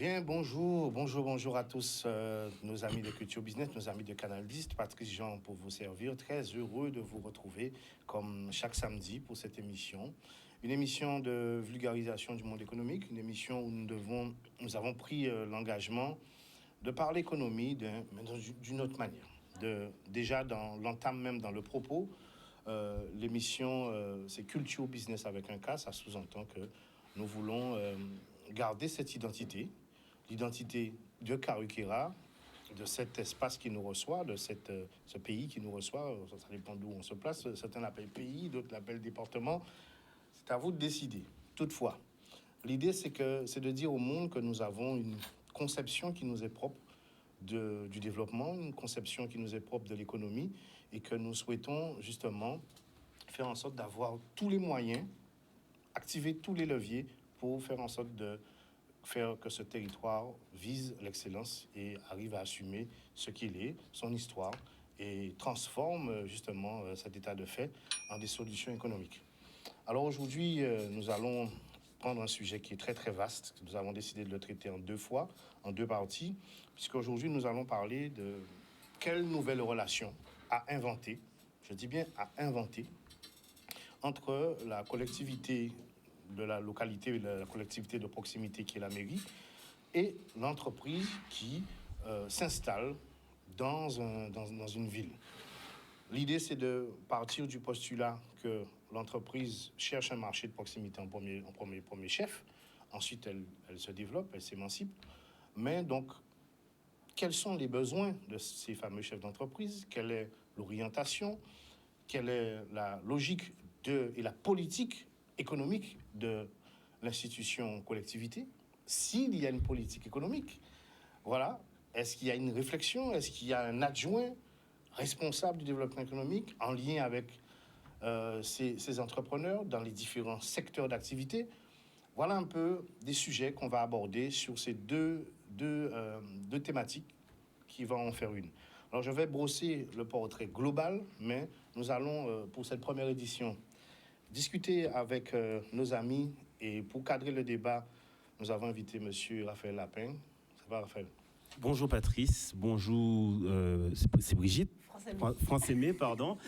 Bien, bonjour à tous, nos amis de Culture Business, nos amis de Canal 10, Patrice Jean pour vous servir. Très heureux de vous retrouver comme chaque samedi pour cette émission. Une émission de vulgarisation du monde économique, une émission où nous avons pris l'engagement de parler économie d'une autre manière. Déjà dans l'entame même dans le propos, l'émission c'est Culture Business avec un K, ça sous-entend que nous voulons garder cette identité, l'identité de Karukera, de cet espace qui nous reçoit, de ce pays qui nous reçoit. Ça dépend d'où on se place. Certains l'appellent pays, d'autres l'appellent département. C'est à vous de décider. Toutefois, l'idée, c'est de dire au monde que nous avons une conception qui nous est propre du développement, une conception qui nous est propre de l'économie et que nous souhaitons justement faire en sorte d'avoir tous les moyens, activer tous les leviers pour faire en sorte de faire que ce territoire vise l'excellence et arrive à assumer ce qu'il est, son histoire, et transforme justement cet état de fait en des solutions économiques. Alors aujourd'hui, nous allons prendre un sujet qui est très très vaste. Nous avons décidé de le traiter en deux parties, puisqu'aujourd'hui nous allons parler de quelle nouvelle relation à inventer, je dis bien à inventer, entre la collectivité de la localité, la collectivité de proximité qui est la mairie, et l'entreprise qui s'installe dans une ville. L'idée, c'est de partir du postulat que l'entreprise cherche un marché de proximité en premier chef. Ensuite, elle se développe, elle s'émancipe. Mais donc, quels sont les besoins de ces fameux chefs d'entreprise? Quelle est l'orientation? Quelle est la logique et la politique économique de l'institution collectivité? S'il y a une politique économique, voilà. Est-ce qu'il y a une réflexion? Est-ce qu'il y a un adjoint responsable du développement économique en lien avec ces entrepreneurs dans les différents secteurs d'activité? Voilà un peu des sujets qu'on va aborder sur ces deux thématiques qui vont en faire une. Alors, je vais brosser le portrait global, mais nous allons, pour cette première édition, discuter avec nos amis. Et pour cadrer le débat, nous avons invité M. Raphaël Lapin. Ça va, Raphaël? Bonjour Patrice, bonjour, c'est Brigitte, France Aimée, pardon.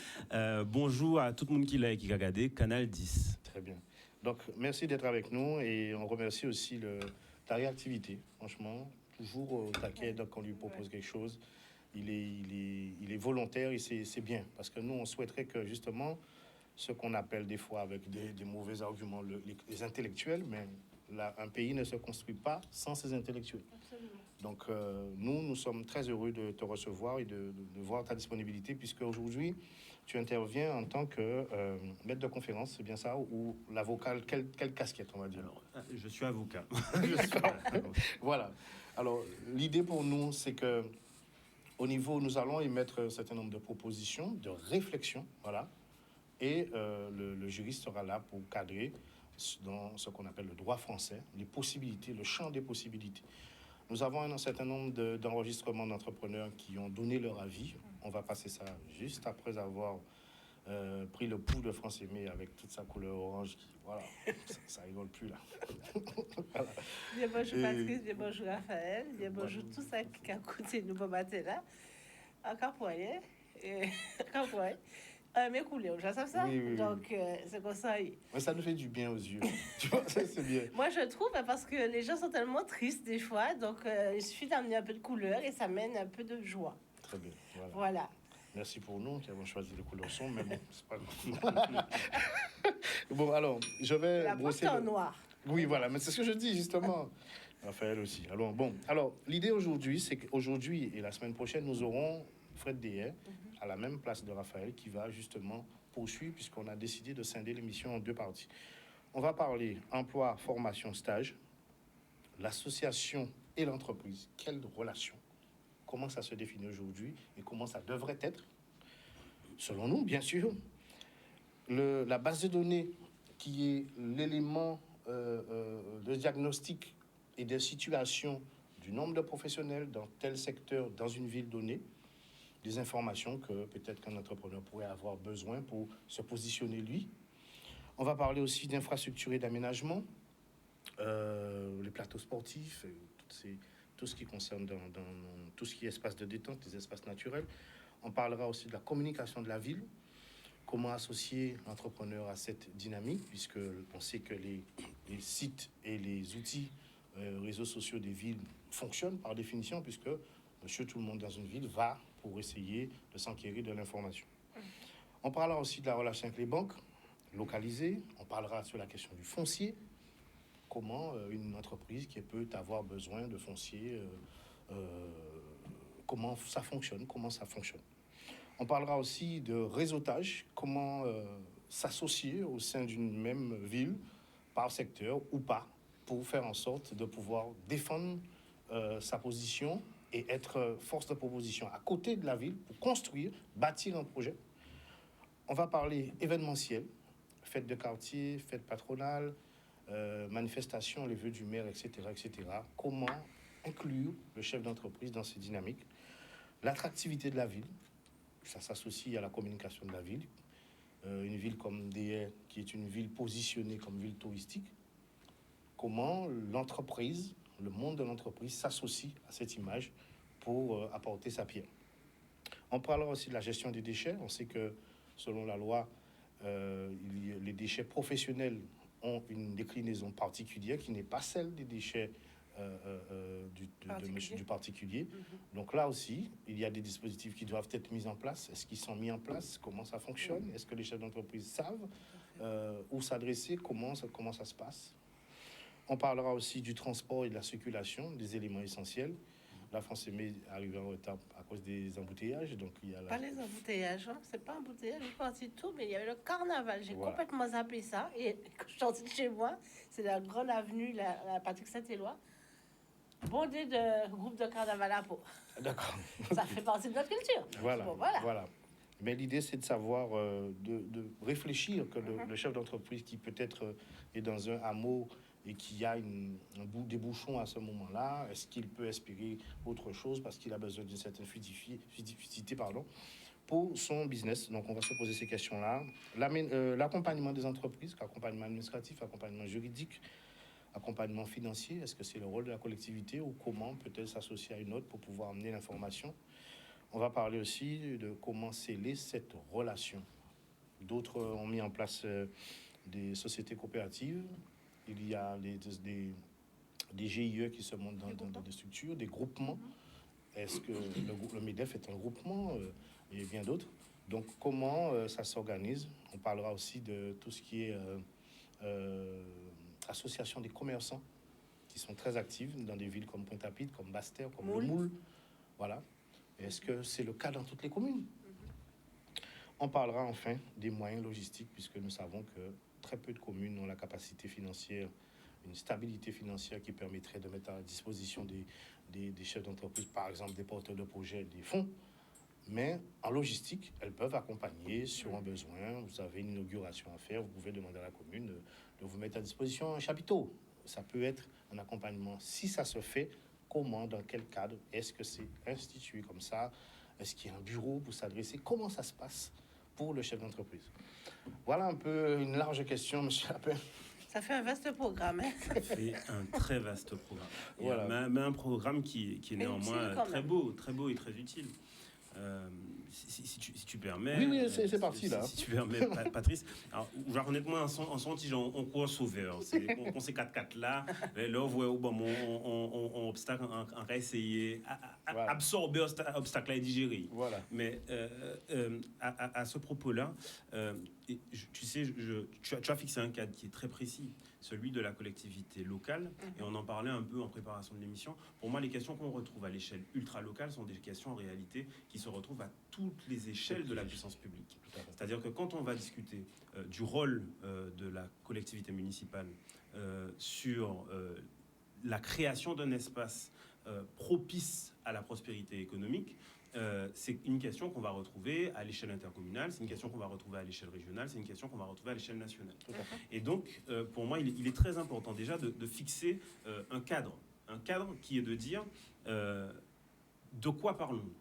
Bonjour à tout le monde qui a regardé Canal 10. Très bien. Donc, merci d'être avec nous et on remercie aussi ta réactivité. Franchement, toujours au taquet, donc on lui propose quelque chose. Il est volontaire et c'est bien. Parce que nous, on souhaiterait que justement, ce qu'on appelle des fois avec des mauvais arguments, les intellectuels, mais là, un pays ne se construit pas sans ses intellectuels. Absolument. Donc, nous sommes très heureux de te recevoir et de voir ta disponibilité, puisque aujourd'hui, tu interviens en tant que maître de conférence, c'est bien ça, ou l'avocat, quelle casquette, on va dire? Alors, je suis avocat. Voilà. Alors, l'idée pour nous, c'est que au niveau, nous allons émettre un certain nombre de propositions, de réflexions, voilà, et le juriste sera là pour cadrer dans ce qu'on appelle le droit français, les possibilités, le champ des possibilités. Nous avons un certain nombre d'enregistrements d'entrepreneurs qui ont donné leur avis. On va passer ça juste après avoir pris le pouls de France Aimée avec toute sa couleur orange. Voilà, ça rigole plus là. Voilà. Bien bonjour Patrice, bien bonjour Raphaël, bien bonjour tout ça qui a écouté nous pour matin là. Encore pour aller, encore pour aller. Mes couleurs, je sais ça. Oui. Donc, c'est comme ça. Mais ça nous fait du bien aux yeux. Tu vois, c'est bien. Moi, je trouve, parce que les gens sont tellement tristes des fois. Donc, il suffit d'amener un peu de couleur et ça mène un peu de joie. Très bien. Voilà. Merci pour nous qui avons choisi les couleurs sombres, mais bon, c'est pas bon, alors, je vais la brosser en noir. Oui, voilà, mais c'est ce que je dis, justement. Raphaël aussi. Alors, l'idée aujourd'hui, c'est qu'aujourd'hui et la semaine prochaine, nous aurons Fred Deyer à la même place de Raphaël qui va justement poursuivre, puisqu'on a décidé de scinder l'émission en deux parties. On va parler emploi, formation, stage, l'association et l'entreprise. Quelle relation? Comment ça se définit aujourd'hui et comment ça devrait être? Selon nous, bien sûr, la base de données qui est l'élément de diagnostic et de situation du nombre de professionnels dans tel secteur, dans une ville donnée, des informations que peut-être qu'un entrepreneur pourrait avoir besoin pour se positionner lui. On va parler aussi d'infrastructures et d'aménagement, les plateaux sportifs, c'est tout ce qui concerne dans tout ce qui est espace de détente, les espaces naturels. On parlera aussi de la communication de la ville, comment associer l'entrepreneur à cette dynamique, puisque on sait que les sites et les outils réseaux sociaux des villes fonctionnent par définition, puisque monsieur tout le monde dans une ville va pour essayer de s'enquérir de l'information. On parlera aussi de la relation avec les banques localisées, on parlera sur la question du foncier, comment une entreprise qui peut avoir besoin de foncier, comment ça fonctionne. On parlera aussi de réseautage, comment s'associer au sein d'une même ville, par secteur ou pas, pour faire en sorte de pouvoir défendre sa position et être force de proposition à côté de la ville pour construire, bâtir un projet. On va parler événementiel, fêtes de quartier, fêtes patronales, manifestations, les vœux du maire, etc., etc. Comment inclure le chef d'entreprise dans ces dynamiques. L'attractivité de la ville, ça s'associe à la communication de la ville. Une ville comme Déhais, qui est une ville positionnée comme ville touristique, comment l'entreprise, le monde de l'entreprise s'associe à cette image pour apporter sa pierre. On parlera aussi de la gestion des déchets. On sait que, selon la loi, les déchets professionnels ont une déclinaison particulière qui n'est pas celle des déchets du particulier. Donc là aussi, il y a des dispositifs qui doivent être mis en place. Est-ce qu'ils sont mis en place? Comment ça fonctionne? Est-ce que les chefs d'entreprise savent où s'adresser? Comment ça se passe? On parlera aussi du transport et de la circulation, des éléments essentiels. La France est arrivée en retard à cause des embouteillages. Donc il y a Pas les embouteillages, hein. C'est pas embouteillage, je suis partie de tout, mais il y avait le carnaval. J'ai complètement zappé ça. Et quand je suis sortie de chez moi, c'est la grande avenue, la Patrick Saint-Éloi, bondée de groupes de carnaval à Pau. D'accord. Ça fait partie de notre culture. Voilà. Mais l'idée, c'est de savoir, de réfléchir que le chef d'entreprise qui peut-être est dans un hameau et qui a des bouchons à ce moment-là, est-ce qu'il peut espérer autre chose parce qu'il a besoin d'une certaine fluidité, pour son business. Donc, on va se poser ces questions-là. L'accompagnement des entreprises, accompagnement administratif, accompagnement juridique, accompagnement financier, est-ce que c'est le rôle de la collectivité ou comment peut-elle s'associer à une autre pour pouvoir amener l'information? On va parler aussi de comment sceller cette relation. D'autres ont mis en place des sociétés coopératives. Il y a des GIE qui se montent dans des structures, des groupements. Est-ce que le MEDEF est un groupement et bien d'autres? Donc, comment ça s'organise? On parlera aussi de tout ce qui est association des commerçants qui sont très actifs dans des villes comme Pointe-à-Pitre, comme Basse-Terre, comme le Moule. Voilà. Est-ce que c'est le cas dans toutes les communes? On parlera enfin des moyens logistiques, puisque nous savons que très peu de communes ont la capacité financière, une stabilité financière qui permettrait de mettre à disposition des chefs d'entreprise, par exemple des porteurs de projets, des fonds. Mais en logistique, elles peuvent accompagner sur un besoin. Vous avez une inauguration à faire, vous pouvez demander à la commune de vous mettre à disposition un chapiteau. Ça peut être un accompagnement. Si ça se fait, comment, dans quel cadre? Est-ce que c'est institué comme ça? Est-ce qu'il y a un bureau pour s'adresser? Comment ça se passe pour le chef d'entreprise? Voilà un peu une large question, monsieur Lapin. Ça fait un vaste programme. Hein? Ça fait un très vaste programme. Voilà. Mais un programme qui est néanmoins très beau et très utile. Si tu permets... Oui, c'est parti, là. Si tu permets, Patrice. Alors, honnêtement, en senti, on court sauveur. On s'est 4-4 là. Là, on voit on obstacle, on va essayer absorber obstacle là et digérer. Voilà. Mais à ce propos-là, tu sais, tu as fixé un cadre qui est très précis, celui de la collectivité locale, et on en parlait un peu en préparation de l'émission. Pour moi, les questions qu'on retrouve à l'échelle ultra-locale sont des questions en réalité qui se retrouvent à toutes les échelles de la puissance publique. C'est-à-dire que quand on va discuter du rôle de la collectivité municipale sur la création d'un espace propice à la prospérité économique, c'est une question qu'on va retrouver à l'échelle intercommunale, c'est une question qu'on va retrouver à l'échelle régionale, c'est une question qu'on va retrouver à l'échelle nationale. Et donc, pour moi, il est très important déjà de fixer un cadre qui est de dire de quoi parlons-nous.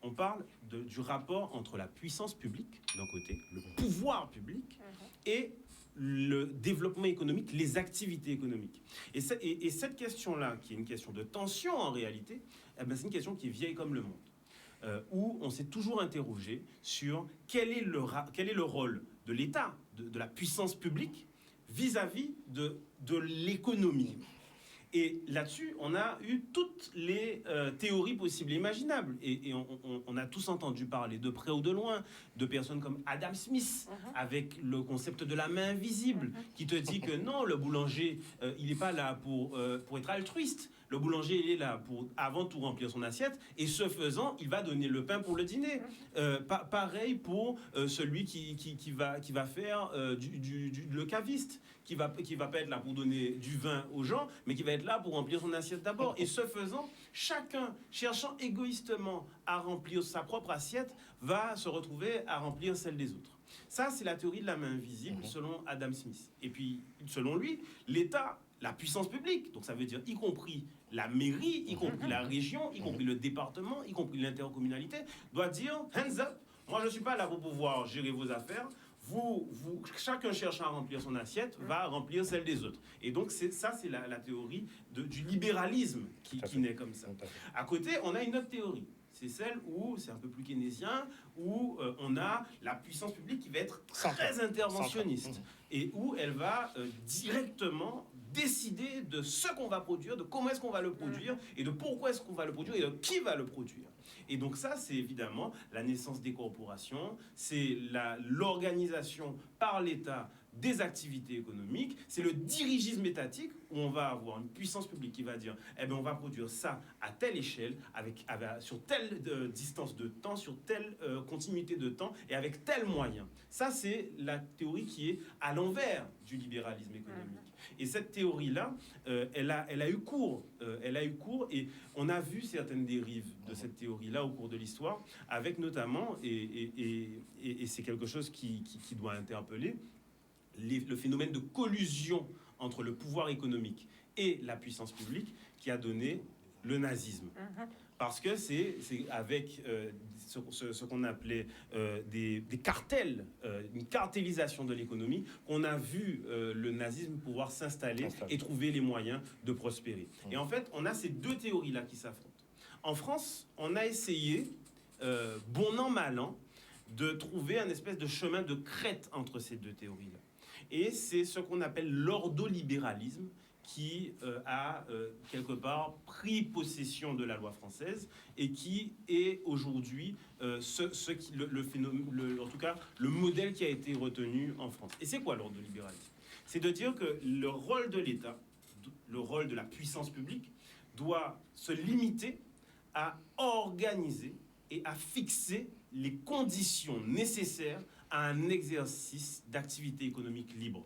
On parle du rapport entre la puissance publique, d'un côté, le pouvoir public, et le développement économique, les activités économiques. Et cette question-là, qui est une question de tension en réalité, eh ben, c'est une question qui est vieille comme le monde, où on s'est toujours interrogé sur quel est le rôle de l'État, de la puissance publique, vis-à-vis de l'économie. Et là-dessus, on a eu toutes les théories possibles et imaginables. Et on a tous entendu parler, de près ou de loin, de personnes comme Adam Smith, avec le concept de la main invisible, qui te dit que non, le boulanger, il n'est pas là pour être altruiste. Le boulanger, il est là pour avant tout remplir son assiette, et ce faisant, il va donner le pain pour le dîner. Pareil pour celui qui va faire le caviste, qui va pas être là pour donner du vin aux gens, mais qui va être là pour remplir son assiette d'abord. Et ce faisant, chacun, cherchant égoïstement à remplir sa propre assiette, va se retrouver à remplir celle des autres. Ça, c'est la théorie de la main invisible, selon Adam Smith. Et puis, selon lui, l'État, la puissance publique, donc ça veut dire y compris la mairie, y compris la région, y compris le département, y compris l'intercommunalité, doit dire « hands up, moi je ne suis pas là pour pouvoir gérer vos affaires, chacun cherche à remplir son assiette, va remplir celle des autres. » Et donc c'est la théorie du libéralisme qui naît comme ça. À côté, on a une autre théorie. C'est celle où, c'est un peu plus keynésien, où on a la puissance publique qui va être très interventionniste et où elle va directement décider de ce qu'on va produire, de comment est-ce qu'on va le produire et de pourquoi est-ce qu'on va le produire et de qui va le produire. Et donc ça, c'est évidemment la naissance des corporations, c'est l'organisation par l'État des activités économiques, c'est le dirigisme étatique où on va avoir une puissance publique qui va dire eh bien on va produire ça à telle échelle, sur telle distance de temps, sur telle continuité de temps et avec tel moyen. Ça, c'est la théorie qui est à l'envers du libéralisme économique. Et cette théorie-là, elle a eu cours. Et on a vu certaines dérives de cette théorie-là au cours de l'histoire, avec notamment, et c'est quelque chose qui doit interpeller, le phénomène de collusion entre le pouvoir économique et la puissance publique qui a donné le nazisme. Parce que c'est avec ce qu'on appelait des cartels, une cartélisation de l'économie, qu'on a vu le nazisme pouvoir s'installer et trouver les moyens de prospérer. Et en fait, on a ces deux théories-là qui s'affrontent. En France, on a essayé, bon an, mal an, de trouver un espèce de chemin de crête entre ces deux théories-là. Et c'est ce qu'on appelle l'ordolibéralisme qui a quelque part pris possession de la loi française et qui est aujourd'hui en tout cas le modèle qui a été retenu en France. Et c'est quoi l'ordolibéralisme? C'est de dire que le rôle de l'État, le rôle de la puissance publique doit se limiter à organiser et à fixer les conditions nécessaires à un exercice d'activité économique libre.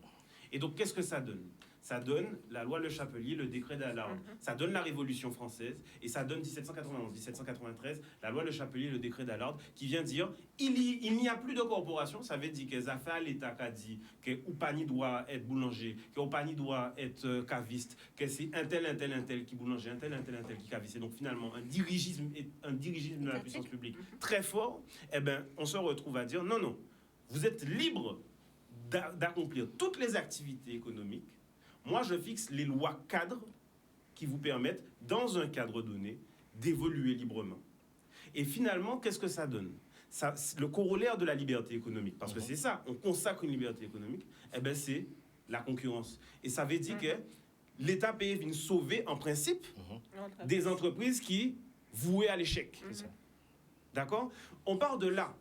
Et donc, qu'est-ce que ça donne? Ça donne la loi Le Chapelier, le décret d'Allard. Ça donne la Révolution française et ça donne 1791, 1793, la loi Le Chapelier, le décret d'Allard, qui vient dire il n'y a plus de corporation. Ça veut dire que ça fait l'État qui a dit que Oupani doit être boulanger, que Oupani doit être caviste, que c'est un tel qui boulanger, un tel qui caviste. Et donc finalement un dirigisme de la puissance publique très fort. Eh ben, on se retrouve à dire non, vous êtes libre d'accomplir toutes les activités économiques. Moi, je fixe les lois cadres qui vous permettent, dans un cadre donné, d'évoluer librement. Et finalement, qu'est-ce que ça donne? Le corollaire de la liberté économique, parce que c'est ça, on consacre une liberté économique, eh ben, c'est la concurrence. Et ça veut dire que l'État vient sauver, en principe, des entreprises qui vouaient à l'échec. D'accord? On part de là.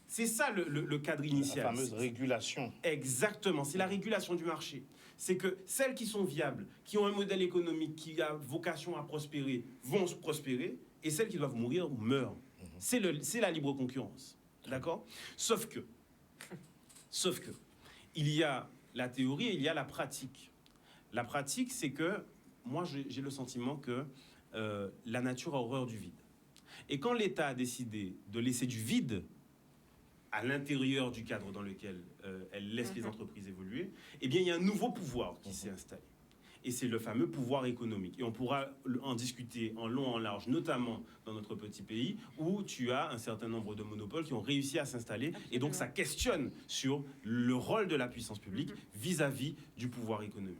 C'est ça le cadre initial. La fameuse régulation. Exactement, c'est la régulation du marché. C'est que celles qui sont viables, qui ont un modèle économique qui a vocation à prospérer, vont prospérer, et celles qui doivent mourir meurent. C'est la libre concurrence. D'accord? Sauf que, il y a la théorie et il y a la pratique. La pratique, c'est que, moi j'ai le sentiment que la nature a horreur du vide. Et quand l'État a décidé de laisser du vide à l'intérieur du cadre dans lequel elle laisse les entreprises évoluer, eh bien, il y a un nouveau pouvoir qui s'est installé. Et c'est le fameux pouvoir économique. Et on pourra en discuter en long, en large, notamment dans notre petit pays, où tu as un certain nombre de monopoles qui ont réussi à s'installer. Et donc, ça questionne sur le rôle de la puissance publique vis-à-vis du pouvoir économique.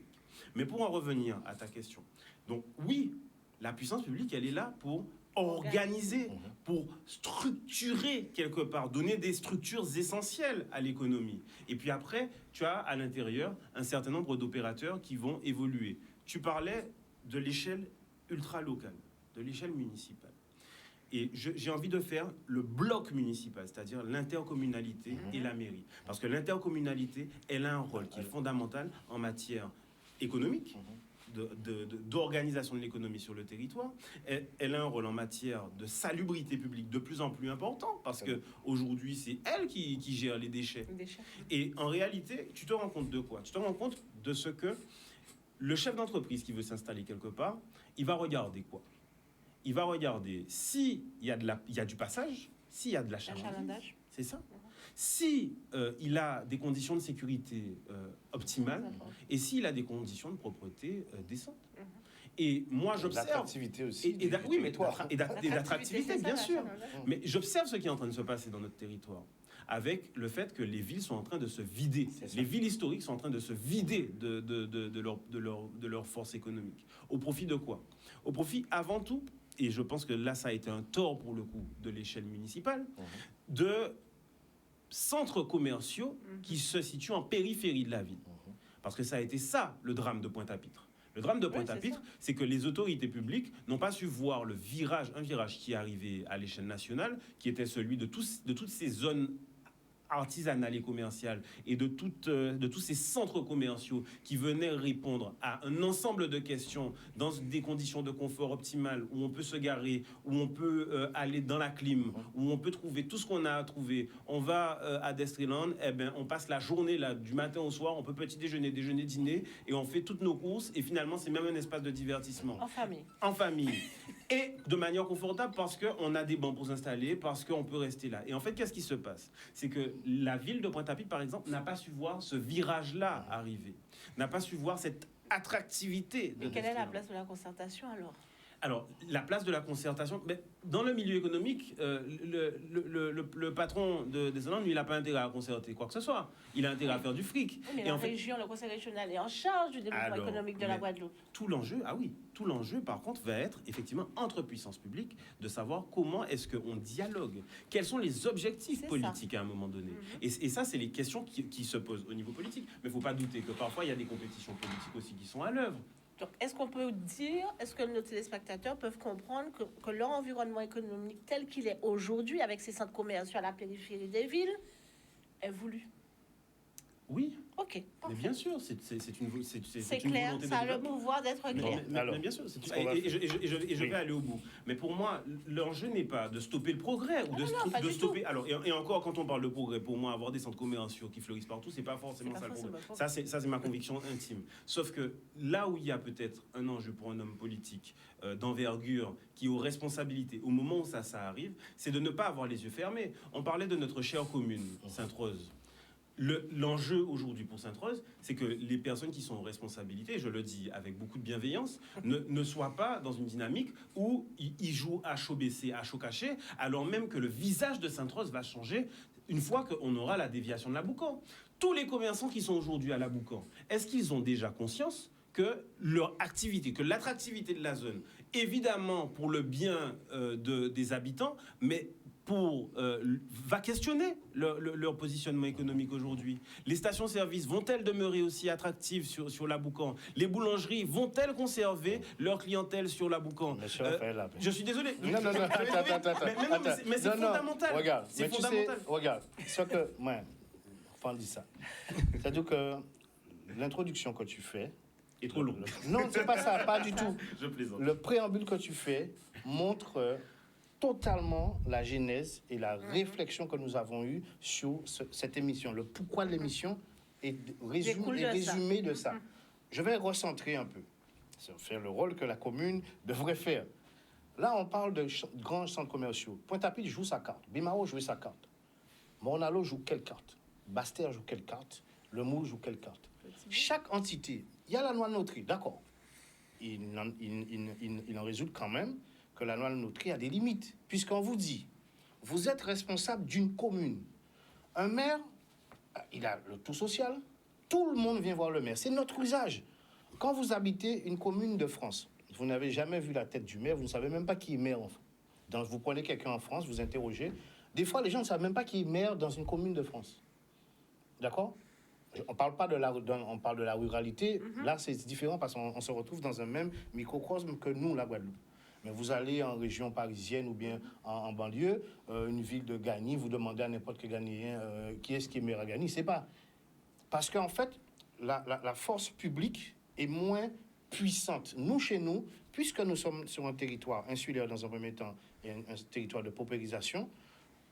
Mais pour en revenir à ta question, donc oui, la puissance publique, elle est là pour organiser, pour structurer quelque part, donner des structures essentielles à l'économie. Et puis après, tu as à l'intérieur un certain nombre d'opérateurs qui vont évoluer. Tu parlais de l'échelle ultra-locale, de l'échelle municipale. Et j'ai envie de faire le bloc municipal, c'est-à-dire l'intercommunalité et la mairie. Parce que l'intercommunalité, elle a un rôle qui est fondamental en matière économique, d'organisation de l'économie sur le territoire. Elle a un rôle en matière de salubrité publique de plus en plus important, parce qu'aujourd'hui, c'est elle qui gère les déchets. Et en réalité, tu te rends compte de quoi? Tu te rends compte de ce que le chef d'entreprise qui veut s'installer quelque part, il va regarder quoi? Il va regarder s'il y a du passage, s'il y a de l'achalandage, c'est ça. Si il a des conditions de sécurité optimales et s'il a des conditions de propreté décentes. Et moi, j'observe... L'attractivité aussi. Oui, mais d'attractivité, bien sûr. Mais j'observe ce qui est en train de se passer dans notre territoire, avec le fait que les villes sont en train de se vider. Les villes historiques sont en train de se vider de leur force économique. Au profit de quoi? Au profit, avant tout, et je pense que là, ça a été un tort pour le coup de l'échelle municipale, de centres commerciaux qui se situent en périphérie de la ville. Parce que ça a été ça, le drame de Pointe-à-Pitre. Le drame de Pointe-à-Pitre, c'est que les autorités publiques n'ont pas su voir un virage qui est arrivé à l'échelle nationale, qui était celui de toutes ces zones artisanales et commerciales et de tous ces centres commerciaux qui venaient répondre à un ensemble de questions dans des conditions de confort optimales où on peut se garer, où on peut aller dans la clim, où on peut trouver tout ce qu'on a à trouver. On va à Destreland, on passe la journée là, du matin au soir, on peut petit déjeuner, dîner et on fait toutes nos courses et finalement c'est même un espace de divertissement. En famille. Et de manière confortable parce qu'on a des bancs pour s'installer, parce qu'on peut rester là. Et en fait, qu'est-ce qui se passe? C'est que la ville de Pointe-à-Pitre, par exemple, n'a pas su voir ce virage-là arriver, n'a pas su voir cette attractivité. Mais quelle est la place de la concertation alors? Alors, la place de la concertation, dans le milieu économique, le patron des Zélandes, lui, il n'a pas intérêt à concerter quoi que ce soit. Il a intérêt à faire du fric. Oui, mais la région, le conseil régional est en charge du développement économique de la Guadeloupe. Tout l'enjeu, par contre, va être effectivement entre puissances publiques de savoir comment est-ce qu'on dialogue. Quels sont les objectifs politiques à un moment donné. Et ça, c'est les questions qui se posent au niveau politique. Mais il ne faut pas douter que parfois, il y a des compétitions politiques aussi qui sont à l'œuvre. Donc, est-ce qu'on peut dire, est-ce que nos téléspectateurs peuvent comprendre que leur environnement économique tel qu'il est aujourd'hui, avec ces centres commerciaux à la périphérie des villes, est voulu? Oui. Ok. Mais bien sûr, c'est une clair, volonté de ça a le pouvoir d'être clair. Mais bien sûr, et je vais aller au bout. Mais pour moi, l'enjeu n'est pas de stopper le progrès ou de stopper. Alors, et encore, quand on parle de progrès, pour moi, avoir des centres commerciaux qui fleurissent partout, c'est pas forcément ça le progrès. Ça, c'est ma conviction intime. Sauf que là où il y a peut-être un enjeu pour un homme politique d'envergure qui aux responsabilités, au moment où ça arrive, c'est de ne pas avoir les yeux fermés. On parlait de notre chère commune, Sainte-Rose. L'enjeu aujourd'hui pour Sainte-Rose, c'est que les personnes qui sont en responsabilité, je le dis avec beaucoup de bienveillance, ne soient pas dans une dynamique où ils jouent à chaud baissé, à chaud caché, alors même que le visage de Sainte-Rose va changer une fois qu'on aura la déviation de la Boucan. Tous les commerçants qui sont aujourd'hui à la Boucan, est-ce qu'ils ont déjà conscience que leur activité, que l'attractivité de la zone, évidemment pour le bien des habitants, mais va questionner leur positionnement économique aujourd'hui. Les stations-service vont-elles demeurer aussi attractives sur la Boucan? Les boulangeries vont-elles conserver leur clientèle sur la Boucan? Je suis désolé. Non, attends. Mais c'est fondamental. Regarde, c'est fondamental. Regarde, ce que... Ouais, enfin, on dit ça. C'est-à-dire que l'introduction que tu fais... est trop longue. Non, c'est pas ça, pas du tout. Je plaisante. Le préambule que tu fais montre... totalement la genèse et la réflexion que nous avons eue sur cette émission, le pourquoi de l'émission est résumé de ça. Je vais recentrer un peu, faire le rôle que la commune devrait faire. Là, on parle de grands centres commerciaux. Pointe-à-Pitre joue sa carte, Bimao joue sa carte, Morne-à-l'Eau joue quelle carte, Basse-Terre joue quelle carte, Le Mou joue quelle carte. Chaque entité, il y a la Noix-Notrie, d'accord. il en résulte quand même que la loi Notary a des limites. Puisqu'on vous dit, vous êtes responsable d'une commune. Un maire, il a le tout social, tout le monde vient voir le maire. C'est notre usage. Quand vous habitez une commune de France, vous n'avez jamais vu la tête du maire, vous ne savez même pas qui est maire. Donc, vous prenez quelqu'un en France, vous interrogez. Des fois, les gens ne savent même pas qui est maire dans une commune de France. D'accord? On parle pas on parle de la ruralité. Là, c'est différent parce qu'on se retrouve dans un même microcosme que nous, la Guadeloupe. Mais vous allez en région parisienne ou bien en banlieue, une ville de Gagny, vous demandez à n'importe quel Ghanéen qui est-ce qui est maire à Gagny, c'est pas. Parce qu'en fait, la force publique est moins puissante. Nous, chez nous, puisque nous sommes sur un territoire insulaire dans un premier temps et un territoire de paupérisation,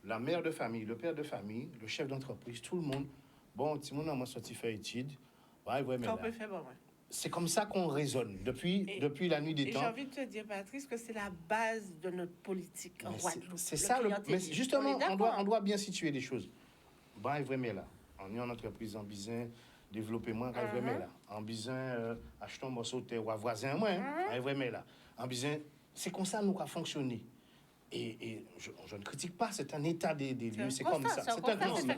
la mère de famille, le père de famille, le chef d'entreprise, tout le monde, bon, tout le monde a moi sorti faire études. Ouais, mais là, c'est comme ça qu'on raisonne depuis la nuit des temps. J'ai envie de te dire, Patrice, que c'est la base de notre politique en Guadeloupe. C'est ça, mais justement, on doit bien situer les choses. Bon, mais là, on est en entreprise en Bizin, développer moins, mais là. En Bizin, achetons un morceau de terre ou à voisin, moins, mais là. En Bizin, c'est comme ça nous avons fonctionné. Et je ne critique pas, c'est un état des lieux, c'est comme ça. C'est un constat,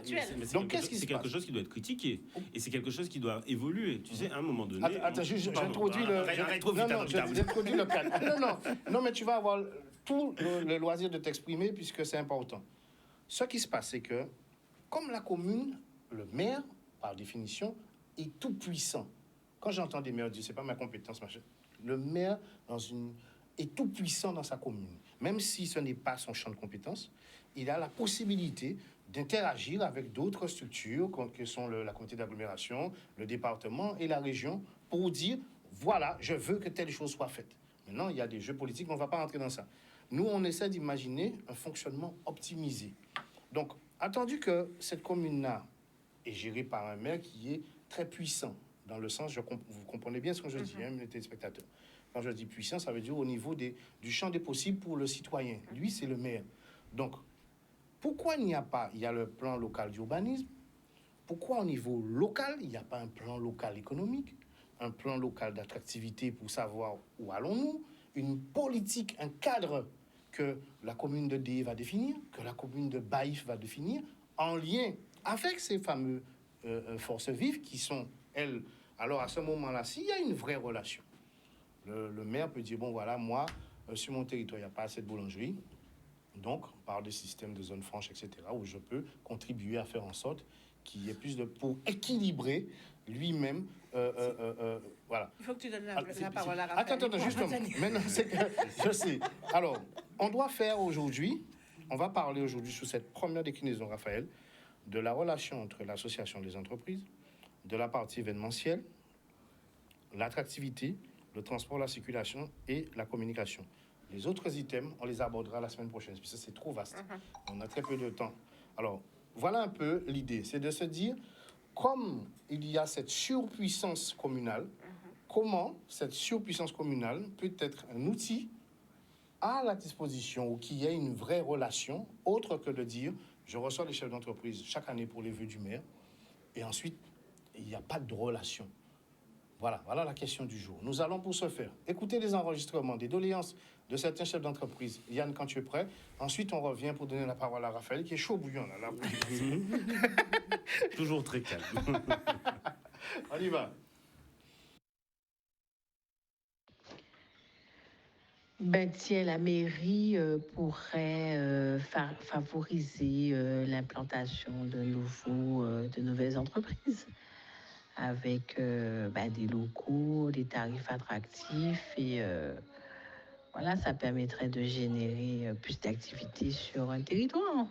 donc, qu'est-ce qui se passe? C'est quelque chose qui doit être critiqué. Et c'est quelque chose qui doit évoluer. Tu sais, à un moment donné... Attends, j'introduis le cadre. Non, mais tu vas avoir tout le loisir de t'exprimer puisque c'est important. Ce qui se passe, c'est que, comme la commune, le maire, par définition, est tout puissant. Quand j'entends des maires dire, c'est pas ma compétence, machin. Le maire, est tout puissant dans sa commune. Même si ce n'est pas son champ de compétence, il a la possibilité d'interagir avec d'autres structures, que sont la communauté d'agglomération, le département et la région, pour dire, voilà, je veux que telle chose soit faite. Maintenant, il y a des jeux politiques, mais on ne va pas rentrer dans ça. Nous, on essaie d'imaginer un fonctionnement optimisé. Donc, attendu que cette commune-là est gérée par un maire qui est très puissant, dans le sens, vous comprenez bien ce que je dis, mes téléspectateurs. Quand je dis puissant, ça veut dire au niveau du champ des possibles pour le citoyen. Lui, c'est le maire. Donc, pourquoi il y a le plan local d'urbanisme? Pourquoi au niveau local, il n'y a pas un plan local économique, un plan local d'attractivité pour savoir où allons-nous, une politique, un cadre que la commune de Dé va définir, que la commune de Baïf va définir, en lien avec ces fameuses forces vives qui sont, elles... Alors, à ce moment-là, s'il y a une vraie relation, le maire peut dire, bon, voilà, moi, sur mon territoire, il n'y a pas assez de boulangerie. Donc, par des systèmes de zones franches, etc., où je peux contribuer à faire en sorte qu'il y ait plus pour équilibrer lui-même. Voilà. Il faut que tu donnes la parole à Raphaël. Attends, justement. Maintenant, je sais. Alors, on doit faire aujourd'hui, on va parler aujourd'hui sous cette première déclinaison, Raphaël, de la relation entre l'association des entreprises, de la partie événementielle, l'attractivité, le transport, la circulation et la communication. Les autres items, on les abordera la semaine prochaine, parce que c'est trop vaste. On a très peu de temps. Alors, voilà un peu l'idée. C'est de se dire, comme il y a cette surpuissance communale, comment cette surpuissance communale peut être un outil à la disposition ou qu'il y ait une vraie relation, autre que de dire, je reçois les chefs d'entreprise chaque année pour les vœux du maire, et ensuite, il n'y a pas de relation. Voilà la question du jour. Nous allons pour ce faire écouter les enregistrements des doléances de certains chefs d'entreprise. Yann, quand tu es prêt, ensuite on revient pour donner la parole à Raphaël, qui est chaud bouillant là. Toujours très calme. On y va. Tiens, la mairie pourrait favoriser l'implantation de nouvelles entreprises avec des locaux, des tarifs attractifs et voilà, ça permettrait de générer plus d'activités sur un territoire.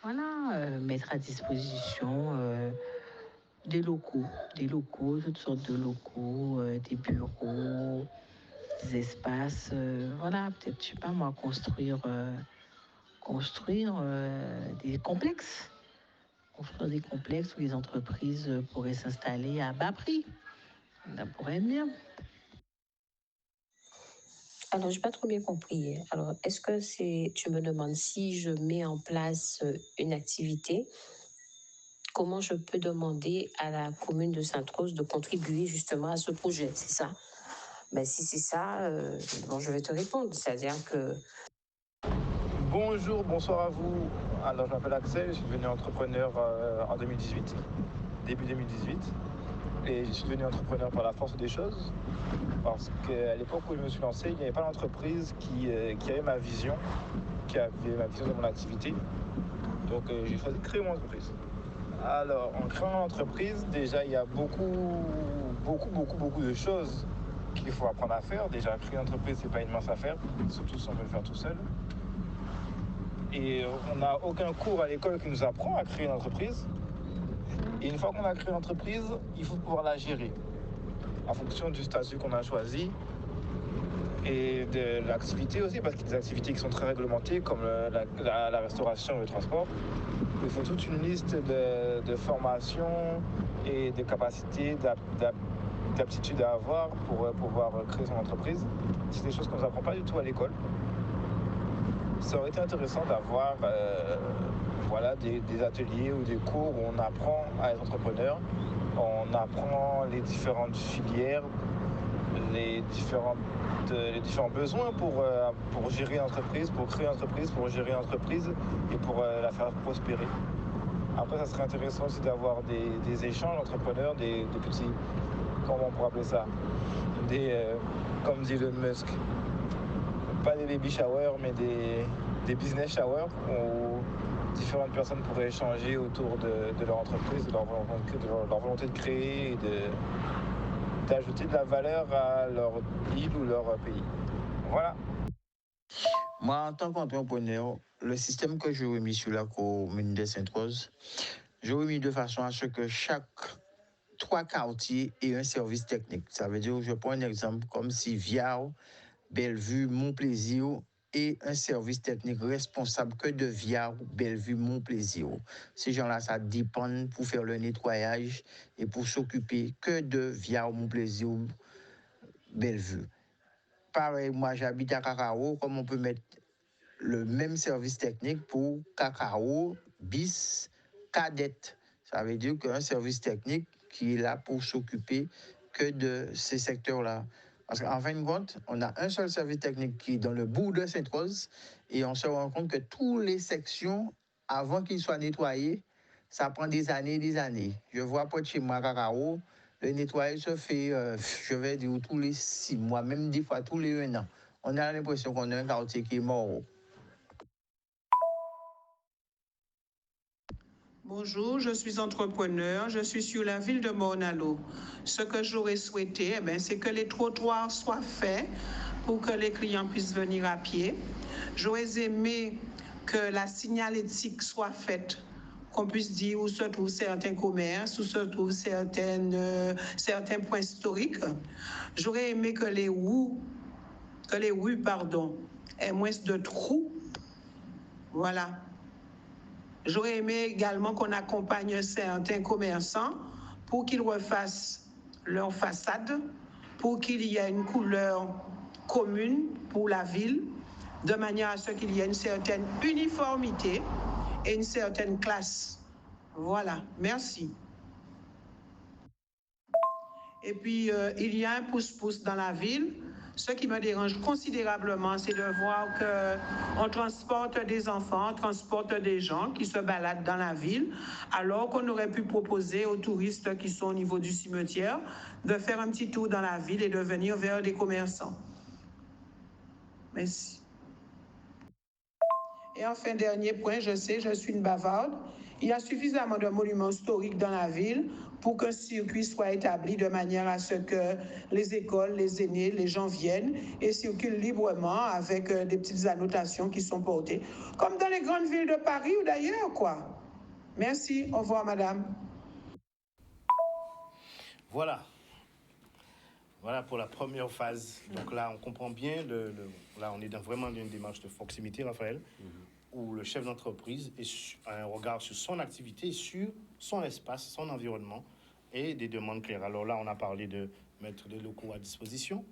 Voilà, mettre à disposition des locaux, toutes sortes de locaux, des bureaux, des espaces, voilà, peut-être, je sais pas moi, construire des complexes. Construire des complexes où les entreprises pourraient s'installer à bas prix. Ça pourrait être bien. Alors, je n'ai pas trop bien compris. Alors, est-ce que tu me demandes si je mets en place une activité, comment je peux demander à la commune de Sainte-Rose de contribuer justement à ce projet, c'est ça? Ben, si c'est ça, bon, je vais te répondre. C'est-à-dire que Bonjour, bonsoir à vous. Alors, je m'appelle Axel, je suis devenu entrepreneur en 2018, début 2018. Et je suis devenu entrepreneur par la force des choses. Parce qu'à l'époque où je me suis lancé, il n'y avait pas d'entreprise qui avait ma vision, qui avait ma vision de mon activité. Donc, j'ai choisi de créer mon entreprise. Alors, en créant une entreprise, déjà, il y a beaucoup de choses qu'il faut apprendre à faire. Déjà, créer une entreprise, c'est pas une mince affaire, surtout si on veut le faire tout seul. Et on n'a aucun cours à l'école qui nous apprend à créer une entreprise. Et une fois qu'on a créé une entreprise, il faut pouvoir la gérer en fonction du statut qu'on a choisi et de l'activité aussi, parce qu'il y a des activités qui sont très réglementées, comme la restauration et le transport. Il faut toute une liste de formations et de capacités, d'aptitudes à avoir pour pouvoir créer son entreprise. C'est des choses qu'on ne nous apprend pas du tout à l'école. Ça aurait été intéressant d'avoir des ateliers ou des cours où on apprend à être entrepreneur, on apprend les différentes filières, les différents besoins pour gérer une entreprise, pour créer une entreprise, pour gérer une entreprise et pour la faire prospérer. Après, ça serait intéressant aussi d'avoir des échanges entrepreneurs, des petits, comment on pourrait appeler ça, comme dit Elon Musk, pas des baby showers, mais des business showers où différentes personnes pourraient échanger autour de leur entreprise, de leur volonté de créer et d'ajouter de la valeur à leur île ou leur pays. Voilà. Moi, en tant qu'entrepreneur, le système que j'aurais mis sur la commune de Sainte-Rose, j'aurais mis de façon à ce que chaque 3 quartiers aient un service technique. Ça veut dire, je prends un exemple comme si Viard, Bellevue, Montplaisir et un service technique responsable que de Viard, Bellevue, Montplaisir. Ces gens-là, ça dépend pour faire le nettoyage et pour s'occuper que de Viard, Montplaisir, Bellevue. Pareil, moi j'habite à Cacao, comme on peut mettre le même service technique pour Cacao, Bis, Cadette. Ça veut dire qu'un service technique qui est là pour s'occuper que de ces secteurs-là. Parce qu'en fin de compte, on a un seul service technique qui est dans le bout de Sainte-Rose et on se rend compte que toutes les sections, avant qu'ils soient nettoyés, ça prend des années et des années. Je vois pas de chez moi à Cacao, le nettoyage se fait, je vais dire, tous les 6 mois, même des fois tous les 1 an. On a l'impression qu'on a un quartier qui est mort. Bonjour, je suis entrepreneur, je suis sur la ville de Morne-à-l'Eau. Ce que j'aurais souhaité, c'est que les trottoirs soient faits pour que les clients puissent venir à pied. J'aurais aimé que la signalétique soit faite, qu'on puisse dire où se trouvent certains commerces, où se trouvent certains points historiques. J'aurais aimé que les rues, aient moins de trous. Voilà. J'aurais aimé également qu'on accompagne certains commerçants pour qu'ils refassent leur façade, pour qu'il y ait une couleur commune pour la ville, de manière à ce qu'il y ait une certaine uniformité et une certaine classe. Voilà, merci. Et puis, il y a un pouce-pouce dans la ville. Ce qui me dérange considérablement, c'est de voir qu'on transporte des enfants, on transporte des gens qui se baladent dans la ville, alors qu'on aurait pu proposer aux touristes qui sont au niveau du cimetière de faire un petit tour dans la ville et de venir vers les commerçants. Merci. Et enfin, dernier point, je sais, je suis une bavarde. Il y a suffisamment de monuments historiques dans la ville pour qu'un circuit soit établi de manière à ce que les écoles, les aînés, les gens viennent et circulent librement avec des petites annotations qui sont portées, comme dans les grandes villes de Paris ou d'ailleurs, quoi. Merci, au revoir, madame. Voilà. Voilà pour la première phase. Donc là, on comprend bien, là, on est vraiment dans une démarche de proximité, Raphaël, où le chef d'entreprise a un regard sur son activité, sur son espace, son environnement et des demandes claires. Alors là, on a parlé de mettre des locaux à disposition,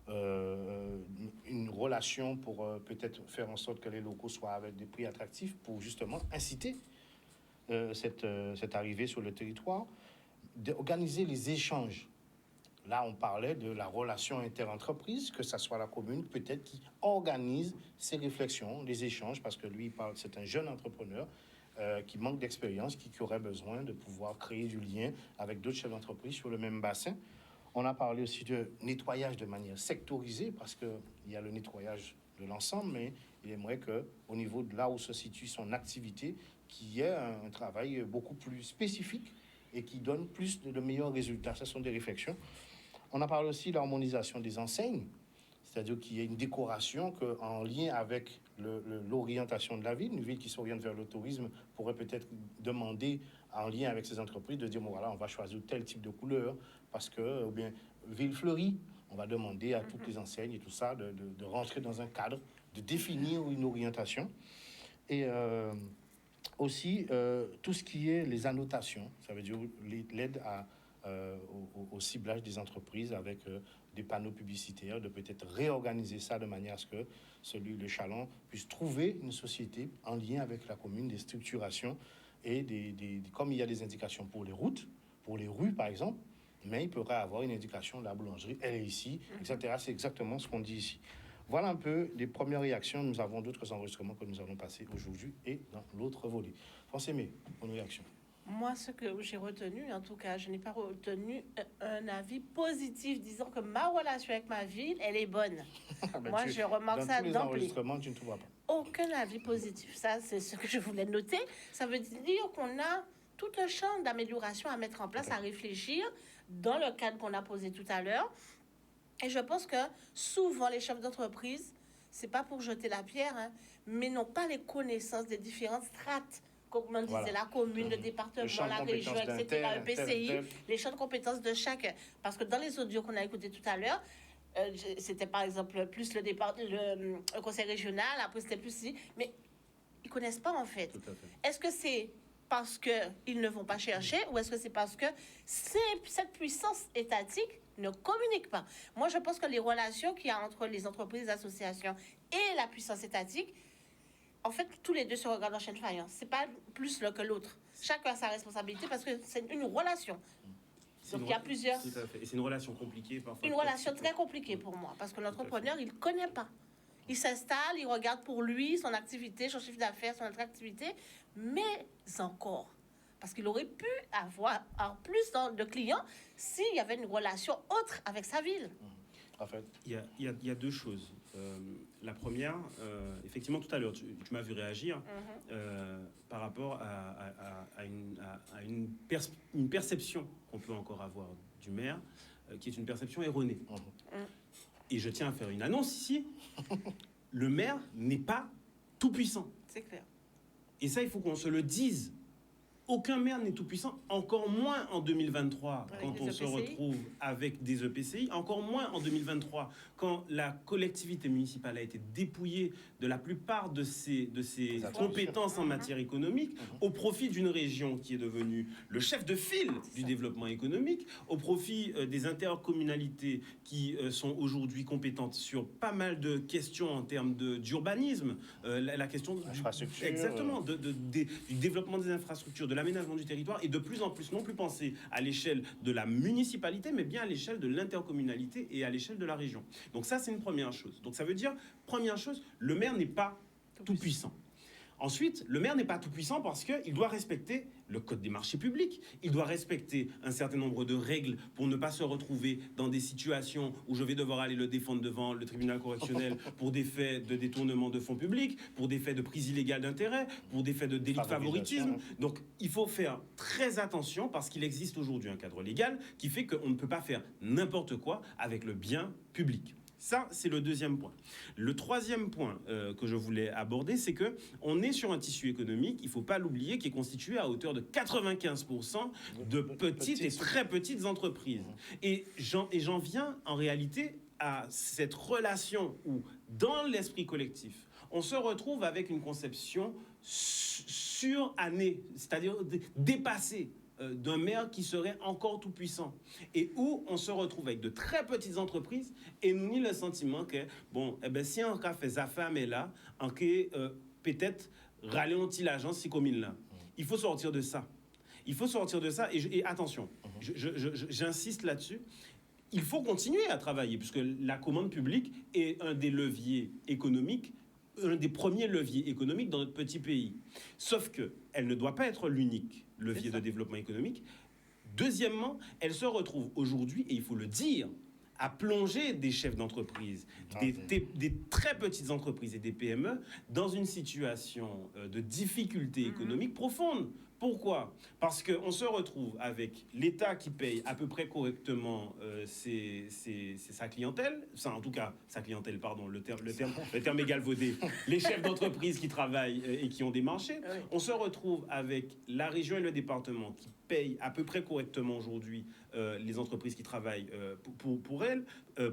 une relation pour peut-être faire en sorte que les locaux soient avec des prix attractifs pour justement inciter cette arrivée sur le territoire, d'organiser les échanges là, on parlait de la relation interentreprise, que ce soit la commune, peut-être, qui organise ces réflexions, les échanges, parce que lui, c'est un jeune entrepreneur qui manque d'expérience, qui aurait besoin de pouvoir créer du lien avec d'autres chefs d'entreprise sur le même bassin. On a parlé aussi de nettoyage de manière sectorisée, parce qu'il y a le nettoyage de l'ensemble, mais il aimerait qu'au niveau de là où se situe son activité, qu'il y ait un travail beaucoup plus spécifique et qui donne plus de meilleurs résultats. Ce sont des réflexions. On a parlé aussi de l'harmonisation des enseignes, c'est-à-dire qu'il y ait une décoration en lien avec l'orientation de la ville. Une ville qui s'oriente vers le tourisme pourrait peut-être demander, en lien avec ses entreprises, de dire, bon, voilà, on va choisir tel type de couleur, parce que, ou bien, ville fleurie, on va demander à toutes les enseignes et tout ça de rentrer dans un cadre, de définir une orientation. Et aussi, tout ce qui est les annotations, ça veut dire l'aide au ciblage des entreprises avec des panneaux publicitaires, de peut-être réorganiser ça de manière à ce que le Chaland puisse trouver une société en lien avec la commune, des structurations et comme il y a des indications pour les routes, pour les rues par exemple, mais il pourrait avoir une indication de la boulangerie, elle est ici, etc. C'est exactement ce qu'on dit ici. Voilà un peu les premières réactions. Nous avons d'autres enregistrements que nous allons passer aujourd'hui et dans l'autre volet. Français-Mé, une réaction. Moi, ce que j'ai retenu, en tout cas, je n'ai pas retenu un avis positif disant que ma relation avec ma ville, elle est bonne. Moi, je remarque ça dans tous les enregistrements, tu ne trouveras pas. Aucun avis positif. Ça, c'est ce que je voulais noter. Ça veut dire qu'on a tout un champ d'amélioration à mettre en place, à réfléchir dans le cadre qu'on a posé tout à l'heure. Et je pense que souvent, les chefs d'entreprise, c'est pas pour jeter la pierre, hein, mais n'ont pas les connaissances des différentes strates, comme on disait, la commune, le département, la région, etc., le PCI, les champs de compétences de chacun. Parce que dans les audios qu'on a écoutés tout à l'heure, c'était par exemple plus le conseil régional, après c'était plus ici, mais ils connaissent pas en fait. Est-ce que c'est parce qu'ils ne vont pas chercher ou est-ce que c'est parce que cette puissance étatique ne communique pas? Moi, je pense que les relations qu'il y a entre les entreprises, les associations et la puissance étatique, en fait, tous les deux se regardent en chaîne faïence. C'est pas plus l'un que l'autre. Chacun a sa responsabilité parce que c'est une relation. Donc, il y a plusieurs... Tout à fait. Et c'est une relation compliquée parfois. Une relation très compliquée pour moi parce que l'entrepreneur, il ne connaît pas. Il s'installe, il regarde pour lui son activité, son chiffre d'affaires, son autre activité, mais encore. Parce qu'il aurait pu avoir plus de clients s'il y avait une relation autre avec sa ville. En fait, il y a deux choses. La première, effectivement, tout à l'heure, tu m'as vu réagir par rapport à une perception qu'on peut encore avoir du maire, qui est une perception erronée. Et je tiens à faire une annonce ici. Le maire n'est pas tout puissant. C'est clair. Et ça, il faut qu'on se le dise. Aucun maire n'est tout puissant, encore moins en 2023 quand on se retrouve avec des EPCI, encore moins en 2023 quand la collectivité municipale a été dépouillée de la plupart de ses compétences en matière économique au profit d'une région qui est devenue le chef de file du développement économique, au profit des intercommunalités qui sont aujourd'hui compétentes sur pas mal de questions en termes d'urbanisme, la question du développement des infrastructures, de l'aménagement du territoire et de plus en plus non plus penser à l'échelle de la municipalité mais bien à l'échelle de l'intercommunalité et à l'échelle de la région. Donc ça c'est une première chose. Donc ça veut dire, première chose, le maire n'est pas tout puissant. Ensuite, le maire n'est pas tout puissant parce qu'il doit respecter le code des marchés publics. Il doit respecter un certain nombre de règles pour ne pas se retrouver dans des situations où je vais devoir aller le défendre devant le tribunal correctionnel pour des faits de détournement de fonds publics, pour des faits de prise illégale d'intérêt, pour des faits de délit de favoritisme. Donc il faut faire très attention parce qu'il existe aujourd'hui un cadre légal qui fait qu'on ne peut pas faire n'importe quoi avec le bien public. Ça, c'est le deuxième point. Le troisième point que je voulais aborder, c'est qu'on est sur un tissu économique, il ne faut pas l'oublier, qui est constitué à hauteur de 95% de petites et très petites entreprises. Et j'en viens en réalité à cette relation où, dans l'esprit collectif, on se retrouve avec une conception surannée, c'est-à-dire dépassée, d'un maire qui serait encore tout puissant et où on se retrouve avec de très petites entreprises et nous ni le sentiment que bon si on a fait affaire mais là on peut-être râler anti l'agence si commune là. Il faut sortir de ça. Il faut sortir de ça et attention, j'insiste là-dessus. il faut continuer à travailler, puisque la commande publique est un des leviers économiques, un des premiers leviers économiques dans notre petit pays. Sauf qu'elle ne doit pas être l'unique levier de développement économique. Deuxièmement, elle se retrouve aujourd'hui, et il faut le dire, à plonger des chefs d'entreprise, des très petites entreprises et des PME dans une situation de difficulté économique profonde. Pourquoi ? Parce qu'on se retrouve avec l'État qui paye à peu près correctement sa clientèle, en tout cas sa clientèle, pardon, le terme est galvaudé, les chefs d'entreprise qui travaillent et qui ont des marchés. Oui. On se retrouve avec la région et le département qui payent à peu près correctement aujourd'hui les entreprises qui travaillent pour elles,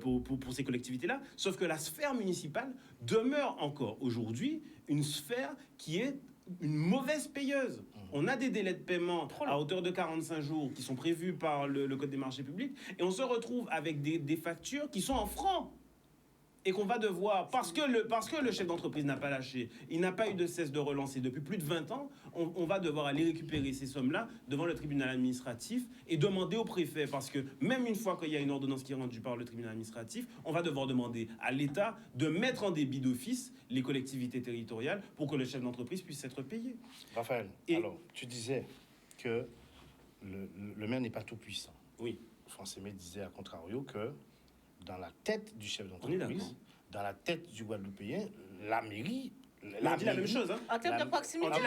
pour ces collectivités-là, sauf que la sphère municipale demeure encore aujourd'hui une sphère qui est une mauvaise payeuse. On a des délais de paiement à hauteur de 45 jours qui sont prévus par le Code des marchés publics et on se retrouve avec des factures qui sont en francs et qu'on va devoir, parce que le chef d'entreprise n'a pas lâché, il n'a pas eu de cesse de relancer depuis plus de 20 ans, on va devoir aller récupérer ces sommes-là devant le tribunal administratif et demander au préfet, parce que même une fois qu'il y a une ordonnance qui est rendue par le tribunal administratif, on va devoir demander à l'État de mettre en débit d'office les collectivités territoriales pour que le chef d'entreprise puisse être payé. Raphaël, alors, tu disais que le maire n'est pas tout puissant. Oui. Français disait, à contrario, que dans la tête du chef d'entreprise, dans la tête du Guadeloupéen, la mairie... On dit la même chose. Hein. En termes de proximité,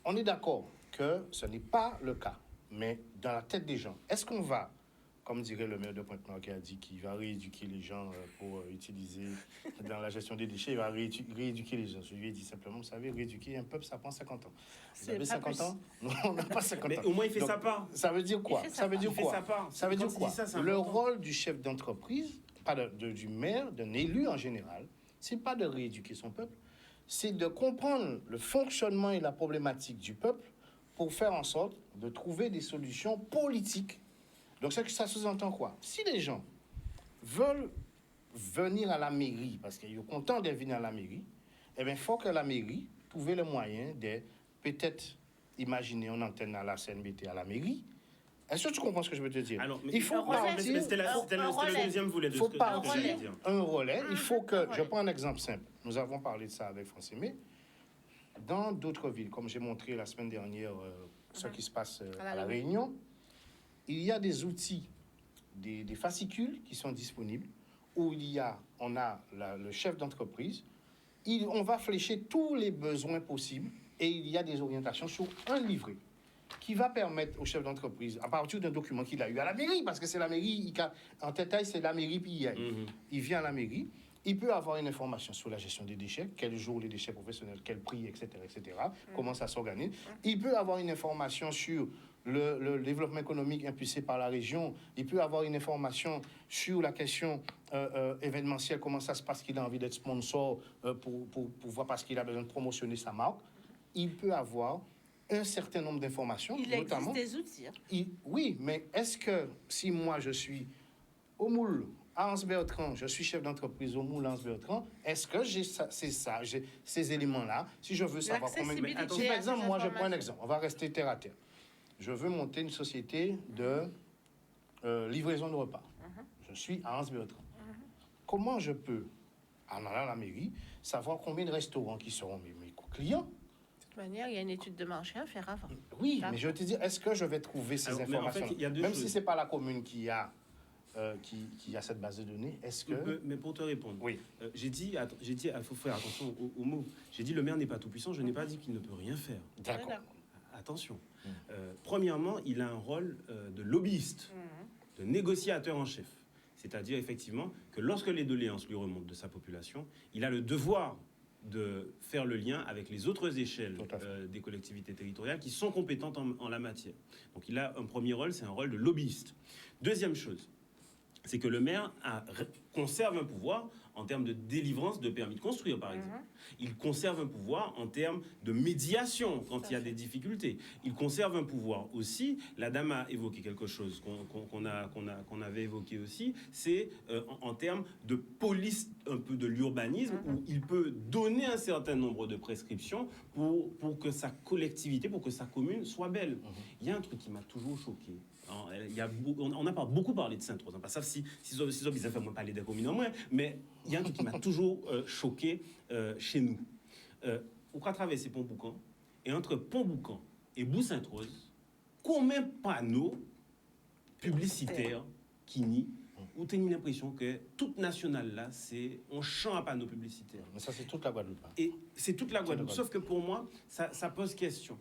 on est d'accord que ce n'est pas le cas. Mais dans la tête des gens, est-ce qu'on va, comme dirait le maire de Pointe-Noire qui a dit qu'il va rééduquer les gens pour utiliser dans la gestion des déchets, il va rééduquer les gens. Je lui ai dit simplement, vous savez, rééduquer un peuple, ça prend 50 ans. Vous avez 50 ans? Non, on n'a pas 50 ans. Mais au moins, il fait sa part. Ça veut dire quoi? Ça veut dire quoi? Ça veut dire quoi? Le important. rôle du chef d'entreprise, pas du maire, d'un élu en général, c'est pas de rééduquer son peuple, c'est de comprendre le fonctionnement et la problématique du peuple pour faire en sorte de trouver des solutions politiques. Donc ça sous-entend quoi? Si les gens veulent venir à la mairie, parce qu'ils sont contents de venir à la mairie, eh bien, il faut que la mairie trouve le moyen de peut-être imaginer une antenne à la CNBT à la mairie. Est-ce que tu comprends ce que je veux te dire? Alors, il faut partir... C'était le deuxième volet de ce que j'allais dire. Un relais. Il faut que... Je prends un exemple simple. Nous avons parlé de ça avec Français May. Dans d'autres villes, comme j'ai montré la semaine dernière ce qui se passe à La Réunion, il y a des outils, des fascicules qui sont disponibles, où on a le chef d'entreprise, on va flécher tous les besoins possibles, et il y a des orientations sur un livret qui va permettre au chef d'entreprise, à partir d'un document qu'il a eu à la mairie, parce que c'est la mairie, en détail, c'est la mairie, puis il vient à la mairie, il peut avoir une information sur la gestion des déchets, quel jour les déchets professionnels, quel prix, etc., comment ça s'organise. Il peut avoir une information sur le développement économique impulsé par la région. Il peut avoir une information sur la question événementielle, comment ça se passe, qu'il a envie d'être sponsor pour voir, parce qu'il a besoin de promotionner sa marque. Il peut avoir un certain nombre d'informations. Il existe des outils. Oui, mais est-ce que si moi je suis au moule à Anse-Bertrand, je suis chef d'entreprise au moule à Anse-Bertrand, est-ce que j'ai ces éléments-là, si je veux savoir combien... Si par exemple, moi je prends un exemple, on va rester terre à terre. Je veux monter une société de livraison de repas. Je suis à Anse-Bertrand. Comment je peux, en allant à la mairie, savoir combien de restaurants qui seront mes clients? De toute manière, il y a une étude de marché à faire avant. Oui, mais je veux te dire, est-ce que je vais trouver ces informations? En fait, même si ce n'est pas la commune qui a cette base de données, est-ce que... Mais pour te répondre, oui. J'ai dit, il faut faire attention aux mots. J'ai dit, le maire n'est pas tout puissant, je n'ai pas dit qu'il ne peut rien faire. D'accord. Attention. Premièrement, il a un rôle de lobbyiste, de négociateur en chef. C'est-à-dire, effectivement, que lorsque les doléances lui remontent de sa population, il a le devoir de faire le lien avec les autres échelles des collectivités territoriales qui sont compétentes en la matière. Donc il a un premier rôle, c'est un rôle de lobbyiste. Deuxième chose, c'est que le maire conserve un pouvoir en termes de délivrance de permis de construire, par exemple. Il conserve un pouvoir en termes de médiation quand il y a des difficultés. Il conserve un pouvoir aussi. La dame a évoqué quelque chose qu'on avait évoqué aussi, c'est en termes de police un peu de l'urbanisme, où il peut donner un certain nombre de prescriptions pour que sa collectivité, pour que sa commune soit belle. Il y a un truc qui m'a toujours choqué. On n'a pas beaucoup parlé de Sainte-Rose, pas ça si ils ont parlé des communes en moins, mais il y a un truc qui m'a toujours choqué chez nous. On va traverser Pont-Boucan, et entre Pont-Boucan et Bout-Sainte-Rose, combien de panneaux publicitaires qui nient, où tu as l'impression que toute nationale là, c'est un champ à panneaux publicitaires. Mais ça, c'est toute la Guadeloupe. Et c'est toute la Guadeloupe, sauf que pour moi, ça pose question.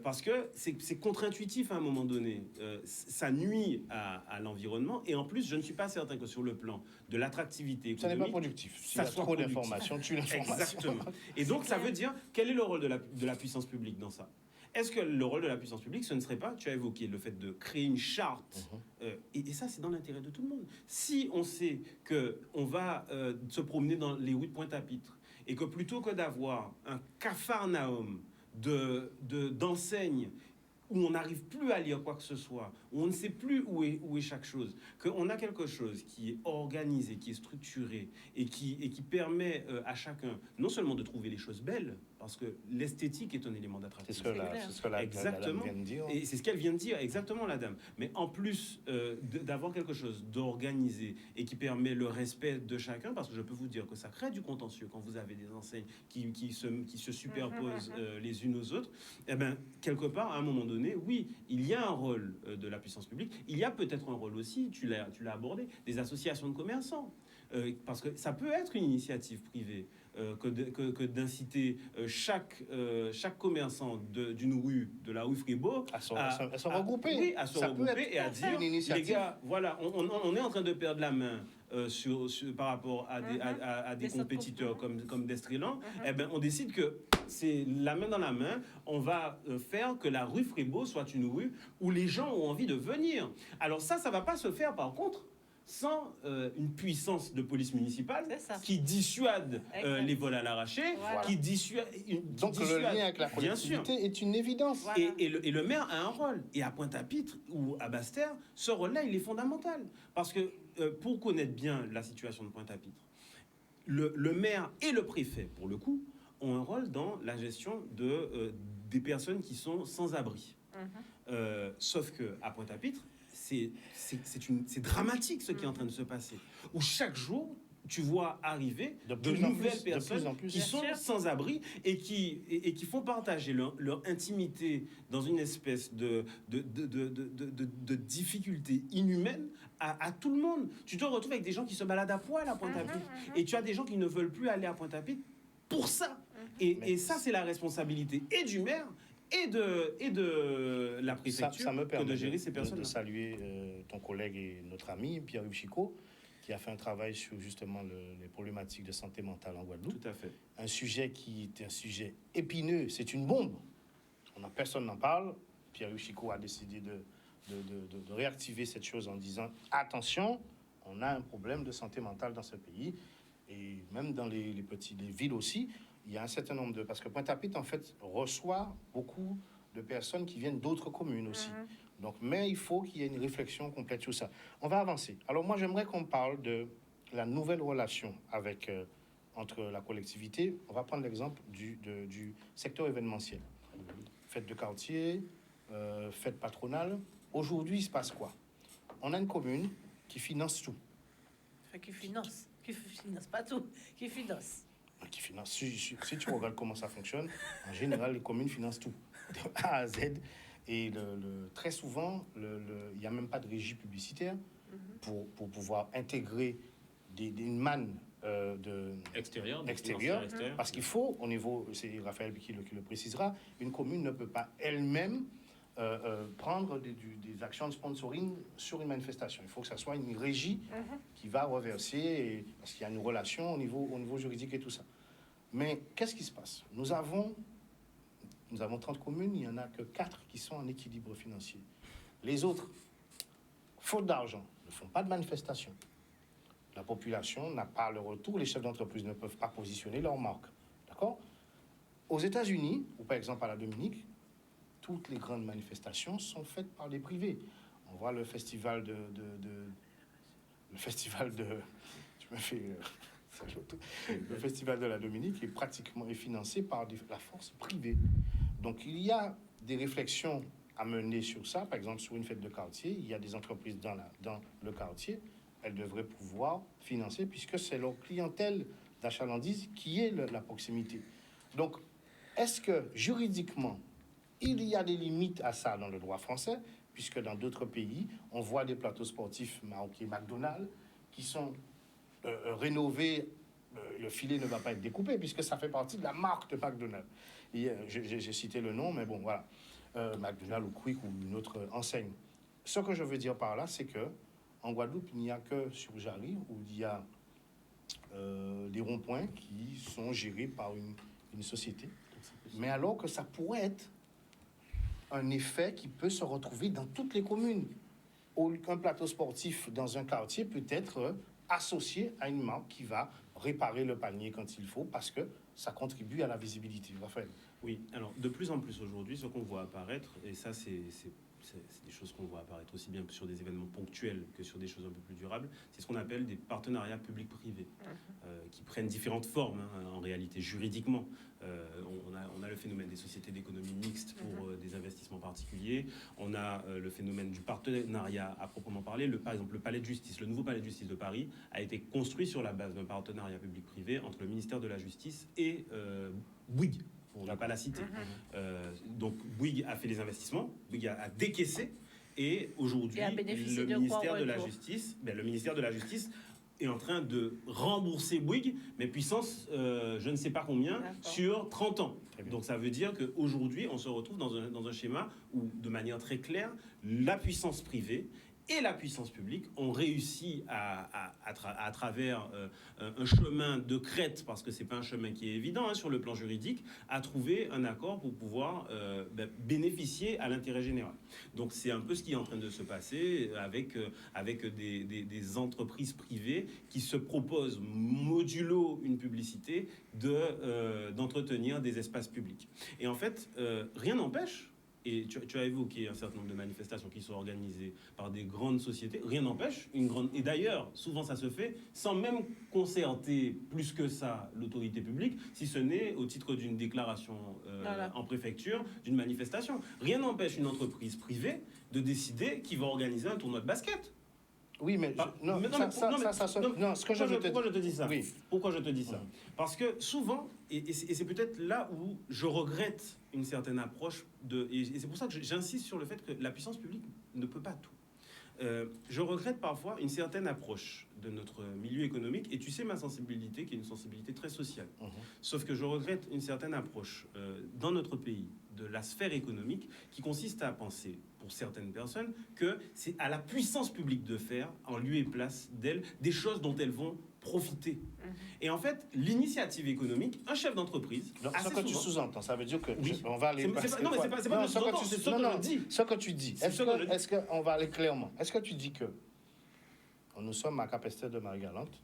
Parce que c'est contre-intuitif à un moment donné. Ça nuit à l'environnement. Et en plus, je ne suis pas certain que sur le plan de l'attractivité économique, ça n'est pas productif. Si ça il y a soit trop productif. d'informations, tu l'information. Exactement. Et donc, ça veut dire, quel est le rôle de la puissance publique dans ça? Est-ce que le rôle de la puissance publique, ce ne serait pas, tu as évoqué le fait de créer une charte, et ça, c'est dans l'intérêt de tout le monde. Si on sait qu'on va se promener dans les rues de Pointe-à-Pitre, et que plutôt que d'avoir un capharnaüm d'enseignes où on n'arrive plus à lire quoi que ce soit, où on ne sait plus où est chaque chose, qu'on a quelque chose qui est organisé, qui est structuré et qui permet à chacun non seulement de trouver les choses belles, parce que l'esthétique est un élément d'attractivité. C'est ce que la dame vient de dire. Et c'est ce qu'elle vient de dire, exactement, la dame. Mais en plus d'avoir quelque chose d'organisé et qui permet le respect de chacun, parce que je peux vous dire que ça crée du contentieux quand vous avez des enseignes qui se superposent les unes aux autres, eh bien, quelque part, à un moment donné, oui, il y a un rôle de la puissance publique. Il y a peut-être un rôle aussi, tu l'as abordé, des associations de commerçants. Parce que ça peut être une initiative privée que d'inciter chaque commerçant d'une rue, de la rue Fribourg, à se regrouper. Oui, à se regrouper et à dire, les gars, voilà, on est en train de perdre la main par rapport à des compétiteurs comme Destriland. Eh ben, on décide que c'est la main dans la main, on va faire que la rue Fribourg soit une rue où les gens ont envie de venir. Alors ça va pas se faire par contre sans une puissance de police municipale qui dissuade les vols à l'arraché, qui dissuade... Donc le lien avec la collectivité est une évidence. Voilà. Et le maire a un rôle. Et à Pointe-à-Pitre ou à Basse-Terre, ce rôle-là, il est fondamental. Parce que pour connaître bien la situation de Pointe-à-Pitre, le maire et le préfet, pour le coup, ont un rôle dans la gestion des personnes qui sont sans abri. Sauf qu'à Pointe-à-Pitre, c'est dramatique ce qui est en train de se passer. Où chaque jour, tu vois arriver de nouvelles personnes qui sont sans abri et qui font partager leur intimité dans une espèce de difficulté inhumaine à tout le monde. Tu te retrouves avec des gens qui se baladent à poil à Pointe-à-Pitre et tu as des gens qui ne veulent plus aller à Pointe-à-Pitre pour ça. Et ça, c'est la responsabilité et du maire et de la préfecture ça me permet de gérer ces personnes. De saluer ton collègue et notre ami Pierre-Yves Chicot, qui a fait un travail sur justement les problématiques de santé mentale en Guadeloupe. Tout à fait. Un sujet qui est un sujet épineux, c'est une bombe. Personne n'en parle. Pierre-Yves Chicot a décidé de réactiver cette chose en disant attention, on a un problème de santé mentale dans ce pays. Et même dans les villes aussi, il y a un certain nombre parce que Pointe-à-Pitre, en fait, reçoit beaucoup de personnes qui viennent d'autres communes aussi. Donc, mais il faut qu'il y ait une réflexion complète sur ça. On va avancer. Alors moi, j'aimerais qu'on parle de la nouvelle relation entre la collectivité. On va prendre l'exemple du secteur événementiel. Fête de quartier, fête patronale. Aujourd'hui, il se passe quoi? On a une commune qui finance tout. Qui finance pas tout, qui finance. Si tu regardes comment ça fonctionne, en général, les communes financent tout, de A à Z. Et très souvent, il n'y a même pas de régie publicitaire pour pouvoir intégrer une manne extérieure. Parce qu'il faut, au niveau, c'est Raphaël qui le précisera, une commune ne peut pas elle-même prendre des actions de sponsoring sur une manifestation. Il faut que ça soit une régie qui va reverser, parce qu'il y a une relation au niveau juridique et tout ça. Mais qu'est-ce qui se passe? Nous avons 30 communes, il n'y en a que 4 qui sont en équilibre financier. Les autres, faute d'argent, ne font pas de manifestation. La population n'a pas le retour, les chefs d'entreprise ne peuvent pas positionner leur marque. D'accord? Aux États-Unis, ou par exemple à la Dominique, toutes les grandes manifestations sont faites par les privés. On voit le festival de le festival de... Tu me fais... le festival de la Dominique est financé par la force privée. Donc il y a des réflexions à mener sur ça. Par exemple, sur une fête de quartier, il y a des entreprises dans le quartier. Elles devraient pouvoir financer puisque c'est leur clientèle d'achalandise qui est la proximité. Donc, est-ce que juridiquement, il y a des limites à ça dans le droit français, puisque dans d'autres pays, on voit des plateaux sportifs marqués McDonald's qui sont rénovés, le filet ne va pas être découpé, puisque ça fait partie de la marque de McDonald's. J'ai cité le nom, mais bon, voilà. McDonald's ou Quick ou une autre enseigne. Ce que je veux dire par là, c'est que en Guadeloupe, il n'y a que sur Jarry où il y a des ronds-points qui sont gérés par une société. Mais alors que ça pourrait être un effet qui peut se retrouver dans toutes les communes. Un plateau sportif dans un quartier peut être associé à une marque qui va réparer le panier quand il faut, parce que ça contribue à la visibilité. Raphaël. Oui, alors de plus en plus aujourd'hui, ce qu'on voit apparaître, et ça c'est des choses qu'on voit apparaître aussi bien sur des événements ponctuels que sur des choses un peu plus durables, c'est ce qu'on appelle des partenariats publics-privés, qui prennent différentes formes, hein, en réalité, juridiquement. On a le phénomène des sociétés d'économie mixte pour des investissements particuliers. On a le phénomène du partenariat à proprement parler. Par exemple, le palais de justice, le nouveau palais de justice de Paris a été construit sur la base d'un partenariat public-privé entre le ministère de la Justice et Bouygues, pour ne pas la citer. Donc Bouygues a fait les investissements, Bouygues a décaissé, et aujourd'hui, le ministère de la Justice est en train de rembourser Bouygues, mais puissance, je ne sais pas combien, sur 30 ans. Donc ça veut dire qu'aujourd'hui, on se retrouve dans un schéma où, de manière très claire, la puissance privée et la puissance publique ont réussi à travers un chemin de crête, parce que c'est pas un chemin qui est évident, hein, sur le plan juridique, à trouver un accord pour pouvoir bénéficier à l'intérêt général. Donc c'est un peu ce qui est en train de se passer avec des entreprises privées qui se proposent, modulo une publicité, d'entretenir des espaces publics. Et en fait, rien n'empêche. Et tu as évoqué un certain nombre de manifestations qui sont organisées par des grandes sociétés. Rien n'empêche, et d'ailleurs, souvent ça se fait sans même concerter plus que ça l'autorité publique, si ce n'est au titre d'une déclaration en préfecture d'une manifestation. Rien n'empêche une entreprise privée de décider qu'il va organiser un tournoi de basket. Oui, mais pourquoi je te dis ça? Oui. Pourquoi je te dis ça? Parce que souvent, et c'est peut-être là où je regrette une certaine approche et c'est pour ça que j'insiste sur le fait que la puissance publique ne peut pas tout. Je regrette parfois une certaine approche de notre milieu économique, et tu sais ma sensibilité, qui est une sensibilité très sociale. Sauf que je regrette une certaine approche dans notre pays de la sphère économique qui consiste à penser, pour certaines personnes, que c'est à la puissance publique de faire, en lieu et place d'elles, des choses dont elles vont profiter. Et en fait, l'initiative économique, un chef d'entreprise... Ce que tu sous-entends, ça veut dire que... Oui. On va aller... Non, mais c'est pas ce que c'est ce que je dis. Ce que tu dis, est-ce qu'on va aller clairement? Est-ce que tu dis que nous sommes à Capesterre de Marie-Galante,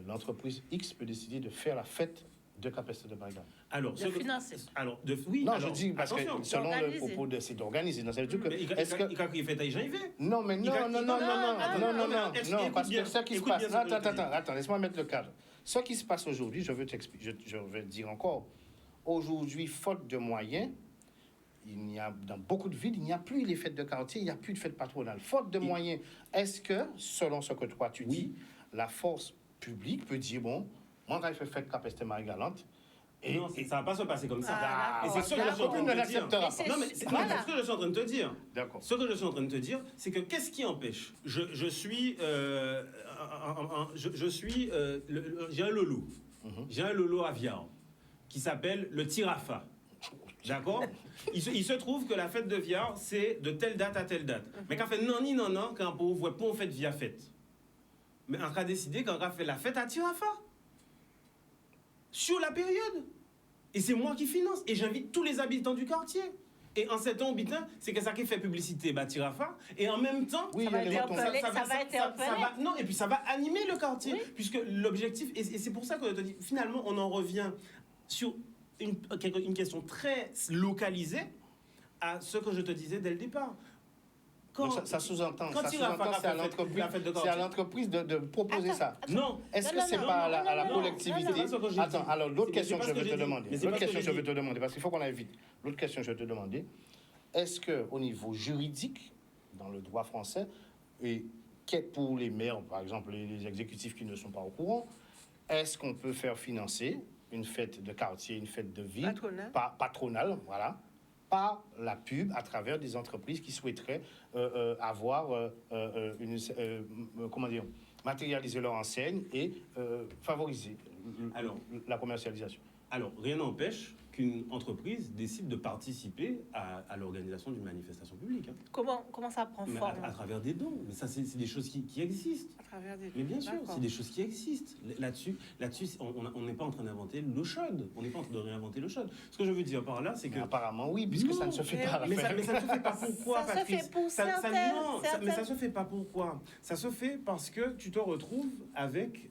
l'entreprise X peut décider de faire la fête de Capesterre de Marie-Galante? Alors, oui. Non, je dis parce que selon le propos c'est d'organiser. Ça veut dire que il fait à JV. Non, mais non, parce que ce qui se passe. Attends, laisse-moi mettre le cadre. Ce qui se passe aujourd'hui, je vais dire encore. Aujourd'hui, faute de moyens, dans beaucoup de villes, il n'y a plus les fêtes de quartier, il n'y a plus de fêtes patronales. Faute de moyens, est-ce que, selon ce que toi tu dis, la force publique peut dire, bon, moi, quand je fais fête Capesterre Marie-Galante, non, ça ne va pas se passer comme ça. Et c'est ce que je suis en train de te dire. Non, mais c'est ce que je suis en train de te dire. D'accord. Ce que je suis en train de te dire, c'est que qu'est-ce qui empêche? J'ai un lolo. J'ai un lolo à Viard qui s'appelle le Tirafa. D'accord? Il se trouve que la fête de Viard, c'est de telle date à telle date. Mais quand fait non, quand on voit pas on fait via fête. Mais on a décidé qu'on a fait la fête à Tirafa. Sur la période. Et c'est moi qui finance. Et j'invite tous les habitants du quartier. Et en 7 ans, bitin, c'est que ça qui fait publicité, Tirafa, et en même temps, Oui, Ça il y a va les être retombées. interpellé. Ça va interpeller. non, et puis ça va animer le quartier, Oui. puisque l'objectif, et c'est pour ça que je te dis, finalement, on en revient sur une question très localisée à ce que je te disais dès le départ. Donc ça sous-entend, quand Tirafa c'est à a fait de l'entreprise, quartier. c'est à l'entreprise de proposer Attends, ça. Non. Est-ce que Non, c'est non, pas non, à la non, collectivité? non, c'est pas ce que j'ai Attends, dit. alors l'autre C'est question pas que je ce que vais j'ai te dit. demander. Mais c'est L'autre pas ce que question que je j'ai vais dit. te demander, parce qu'il faut qu'on aille vite. L'autre question que je vais te demander, est-ce qu'au niveau juridique, dans le droit français, et pour les maires, par exemple, les exécutifs qui ne sont pas au courant, est-ce qu'on peut faire financer une fête de quartier, une fête de ville, Patronale. patronale, voilà, par la pub à travers des entreprises qui souhaiteraient avoir comment dire, matérialiser leur enseigne et favoriser la commercialisation. Alors, rien n'empêche qu'une entreprise décide de participer à l'organisation d'une manifestation publique. Hein. Comment ça prend Mais forme à travers des dons. Mais ça, c'est des choses qui existent. à travers des... Mais bien sûr, D'accord. c'est des choses qui existent. Là-dessus, on n'est pas en train d'inventer l'eau chaude. On n'est pas en train de réinventer l'eau chaude. Ce que je veux dire par là, c'est que... Mais apparemment, oui, puisque ça ne se fait pas à la mais fin. ça ne se fait pas pourquoi, Ça se Patrice? fait pour certaines, mais ça se fait pas pourquoi? Ça se fait parce que tu te retrouves avec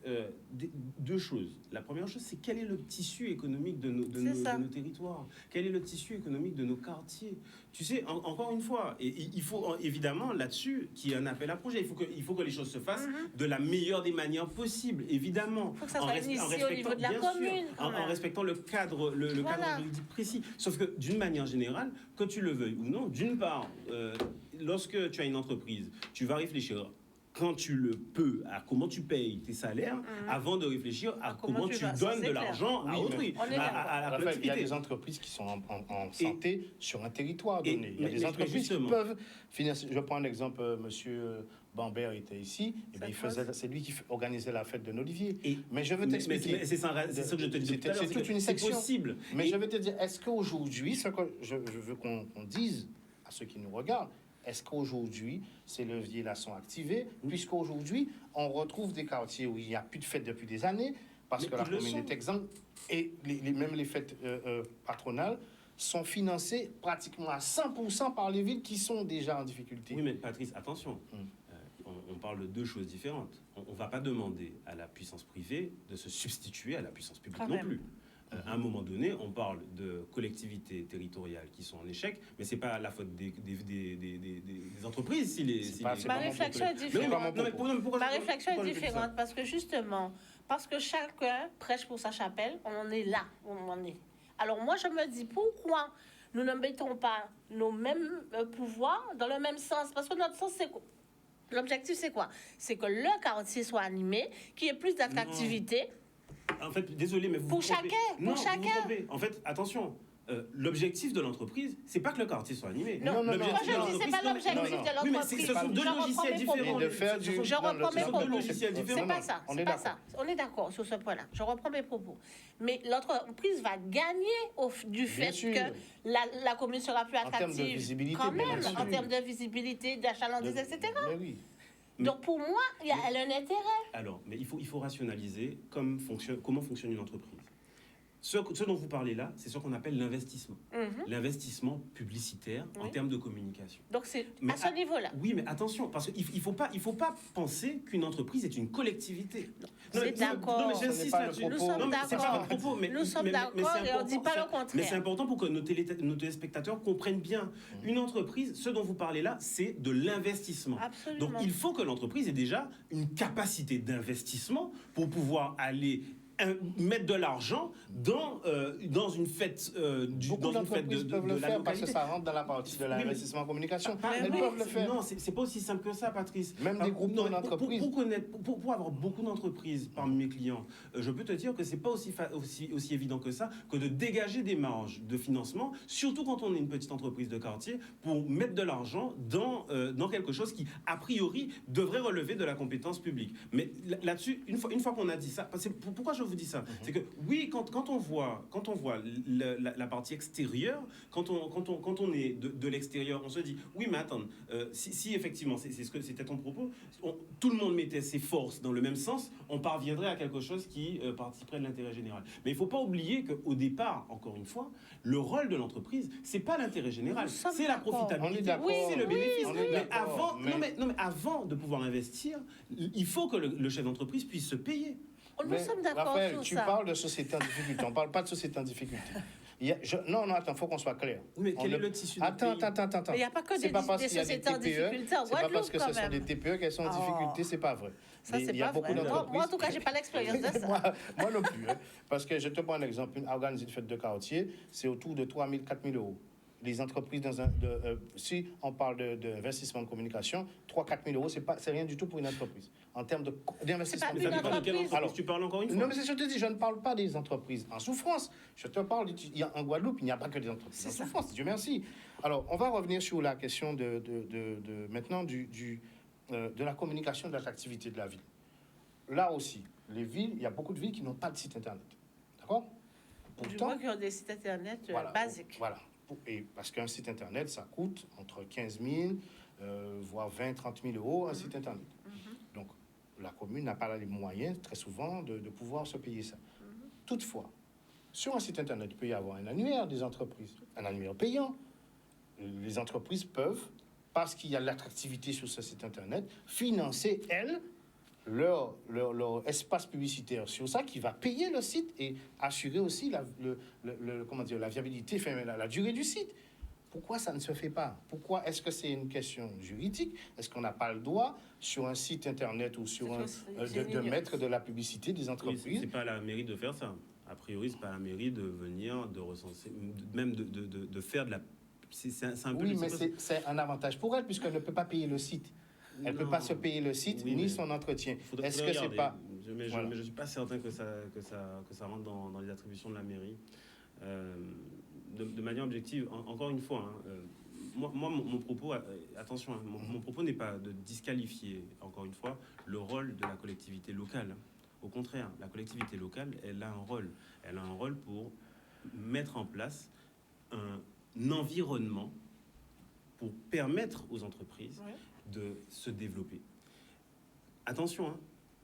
deux choses. La première chose, c'est quel est le tissu économique de nos territoires? Quel est le tissu économique de nos quartiers? Tu sais, encore une fois, et il faut évidemment là-dessus qu'il y ait un appel à projet. Il faut que les choses se fassent de la meilleure des manières possibles, évidemment. Il faut que ça soit initié au niveau de la bien commune. sûr, en respectant le cadre, le Voilà. cadre juridique précis. Sauf que d'une manière générale, que tu le veuilles ou non, d'une part, lorsque tu as une entreprise, tu vas réfléchir quand tu le peux à comment tu payes tes salaires avant de réfléchir à comment tu donnes de l'argent à autrui, On est à la En fait, il y a collectivité. des entreprises qui sont en santé sur un territoire et- donné. Il y a mais- des mais entreprises qui justement. peuvent financer. Je prends l'exemple, monsieur Bambert était ici, et bien, c'est lui qui organisait la fête de Nolivier. Et- Mais je veux t'expliquer. c'est ça que je te dis tout à l'heure. C'est toute une C'est section. possible. Mais Et- je vais te dire, est-ce qu'aujourd'hui, ce que je veux qu'on dise à ceux qui nous regardent, est-ce qu'aujourd'hui, ces leviers-là sont activés, puisqu'aujourd'hui, on retrouve des quartiers où il n'y a plus de fêtes depuis des années, parce Mais que la ils le commune sont. est exempte, et même les fêtes patronales sont financées pratiquement à 100% par les villes qui sont déjà en difficulté. Oui, mais Patrice, attention. On parle de deux choses différentes. On ne va pas demander à la puissance privée de se substituer à la puissance publique Quand non même. plus. À un moment donné, on parle de collectivités territoriales qui sont en échec, mais c'est pas la faute des entreprises si les. C'est pas- si c'est les- Ma pas mon réflexion est propos. différente. Mais Non, mais pourquoi Ma je- réflexion pourquoi est je fais ça? différente parce que justement, parce que chacun prêche pour sa chapelle, on en est là où on en est. Alors moi, je me dis, pourquoi nous ne mettons pas nos mêmes pouvoirs dans le même sens? Parce que notre sens, c'est quoi? L'objectif, c'est quoi? C'est que le quartier soit animé, qu'il y ait plus d'attractivité. En fait, désolé, mais vous Pour vous trompez. chacun, pour Non, vous vous chacun. trompez. En fait, attention. L'objectif de l'entreprise, c'est pas que le quartier soit animé. Non, non, L'objectif moi de je dis, c'est l'entreprise, pas non, l'objectif non, de non. l'entreprise. Oui, mais ce sont deux Je reprends logiciels mes différents. propos. Et de faire du- Je reprends mes Ce sont deux propos. logiciels différents. C'est pas ça, On c'est est pas d'accord. ça. On est d'accord sur ce point-là. Je reprends mes propos. Mais l'entreprise va gagner du fait sûr. que la commune sera plus En termes de attractive. visibilité, quand bien même, sûr. en termes de visibilité, d'achalandise, etc. Mais oui. Donc pour moi, elle a un intérêt. Alors, mais il faut rationaliser comment fonctionne une entreprise. Ce dont vous parlez là, c'est ce qu'on appelle l'investissement. L'investissement publicitaire en Oui. termes de communication. Donc c'est Mais à ce niveau-là. Oui, mais attention, parce qu'il ne faut pas penser qu'une entreprise est une collectivité. C'est d'accord. Non, mais Ce n'est j'insiste pas le là-dessus. propos. Nous sommes Non, mais c'est pas d'accord. mon propos, mais Nous sommes mais d'accord c'est et on ne important, dit pas le contraire. Mais c'est important pour que nos téléspectateurs comprennent bien. Une entreprise, ce dont vous parlez là, c'est de l'investissement. Absolument. Donc il faut que l'entreprise ait déjà une capacité d'investissement pour pouvoir aller mettre de l'argent dans une fête Beaucoup dans une fête d'entreprises peuvent le la faire parce que localité. ça rentre dans la partie de Oui, mais- l'investissement en communication. Ah, Elles oui, peuvent le faire. Non, c'est pas aussi simple que ça, Patrice. Même des groupes Non, mais d'entreprises. pour avoir beaucoup d'entreprises parmi mes clients, je peux te dire que c'est pas aussi évident que ça que de dégager des marges de financement, surtout quand on est une petite entreprise de quartier, pour mettre de l'argent dans quelque chose qui, a priori, devrait relever de la compétence publique. Mais là-dessus, une fois qu'on a dit ça, pourquoi je vous dis ça. C'est que oui, quand on voit la partie extérieure, quand on est de l'extérieur, on se dit oui, mais attends, si effectivement c'est ce que c'était ton propos, tout le monde mettait ses forces dans le même sens, on parviendrait à quelque chose qui participerait de l'intérêt général. Mais il ne faut pas oublier qu'au départ, encore une fois, le rôle de l'entreprise, c'est pas l'intérêt général, c'est la profitabilité, c'est le bénéfice. Mais avant de pouvoir investir, il faut que le chef d'entreprise puisse se payer. Nous sommes d'accord Raphaël, sur tu ça. parles de société en difficulté. On ne parle pas de société en difficulté. Non, attends, il faut qu'on soit clair. Mais quel est le tissu de Attends. Mais il n'y a pas que des sociétés en difficulté en C'est pas parce Guadeloupe, que quand ce sont même. des TPE qu'elles sont en difficulté, c'est pas vrai. Ça, c'est Il y a pas beaucoup vrai. d'entreprises. Moi, en tout cas, j'ai pas l'expérience de ça. Moi non plus. Parce que je te prends un exemple. Organiser une fête de quartier, c'est autour de 3 000, 4 000 euros. Les entreprises, si on parle d'investissement de communication, 3 000 à 4 000 euros, c'est rien du tout pour une entreprise. En termes d'investissement. C'est pas une entreprise. Alors, tu parles encore une fois. Non, mais c'est ce que je te dis, je ne parle pas des entreprises en souffrance. Je te parle, en Guadeloupe, il n'y a pas que des entreprises en souffrance, Dieu merci. Alors, on va revenir sur la question maintenant de la communication de l'attractivité de la ville. Là aussi, les villes, il y a beaucoup de villes qui n'ont pas de site internet. D'accord? Du moins qui ont des sites internet basiques. Voilà. Et parce qu'un site internet, ça coûte entre 15 000, voire 20 30 000 euros un site internet. Donc, la commune n'a pas les moyens, très souvent, de pouvoir se payer ça. Toutefois, sur un site internet, il peut y avoir un annuaire des entreprises, un annuaire payant. Les entreprises peuvent, parce qu'il y a de l'attractivité sur ce site internet, financer, elles, leur espace publicitaire sur ça, qui va payer le site et assurer aussi la viabilité, la durée du site. Pourquoi ça ne se fait pas? Pourquoi est-ce que c'est une question juridique? Est-ce qu'on n'a pas le droit, sur un site internet ou sur de mettre de la publicité des entreprises? Oui, c'est pas à la mairie de faire ça. A priori, c'est pas à la mairie de venir, de recenser, même de faire de la... C'est un peu... Oui, mais c'est un avantage pour elle, puisqu'elle ne peut pas payer le site. Elle ne peut pas se payer le site ni son entretien. Est-ce que c'est pas... Mais je ne suis pas certain que ça rentre dans les attributions de la mairie. De manière objective, encore une fois, moi mon propos, attention, mon propos n'est pas de disqualifier, encore une fois, le rôle de la collectivité locale. Au contraire, la collectivité locale, elle a un rôle. Elle a un rôle pour mettre en place un environnement pour permettre aux entreprises de se développer. Attention,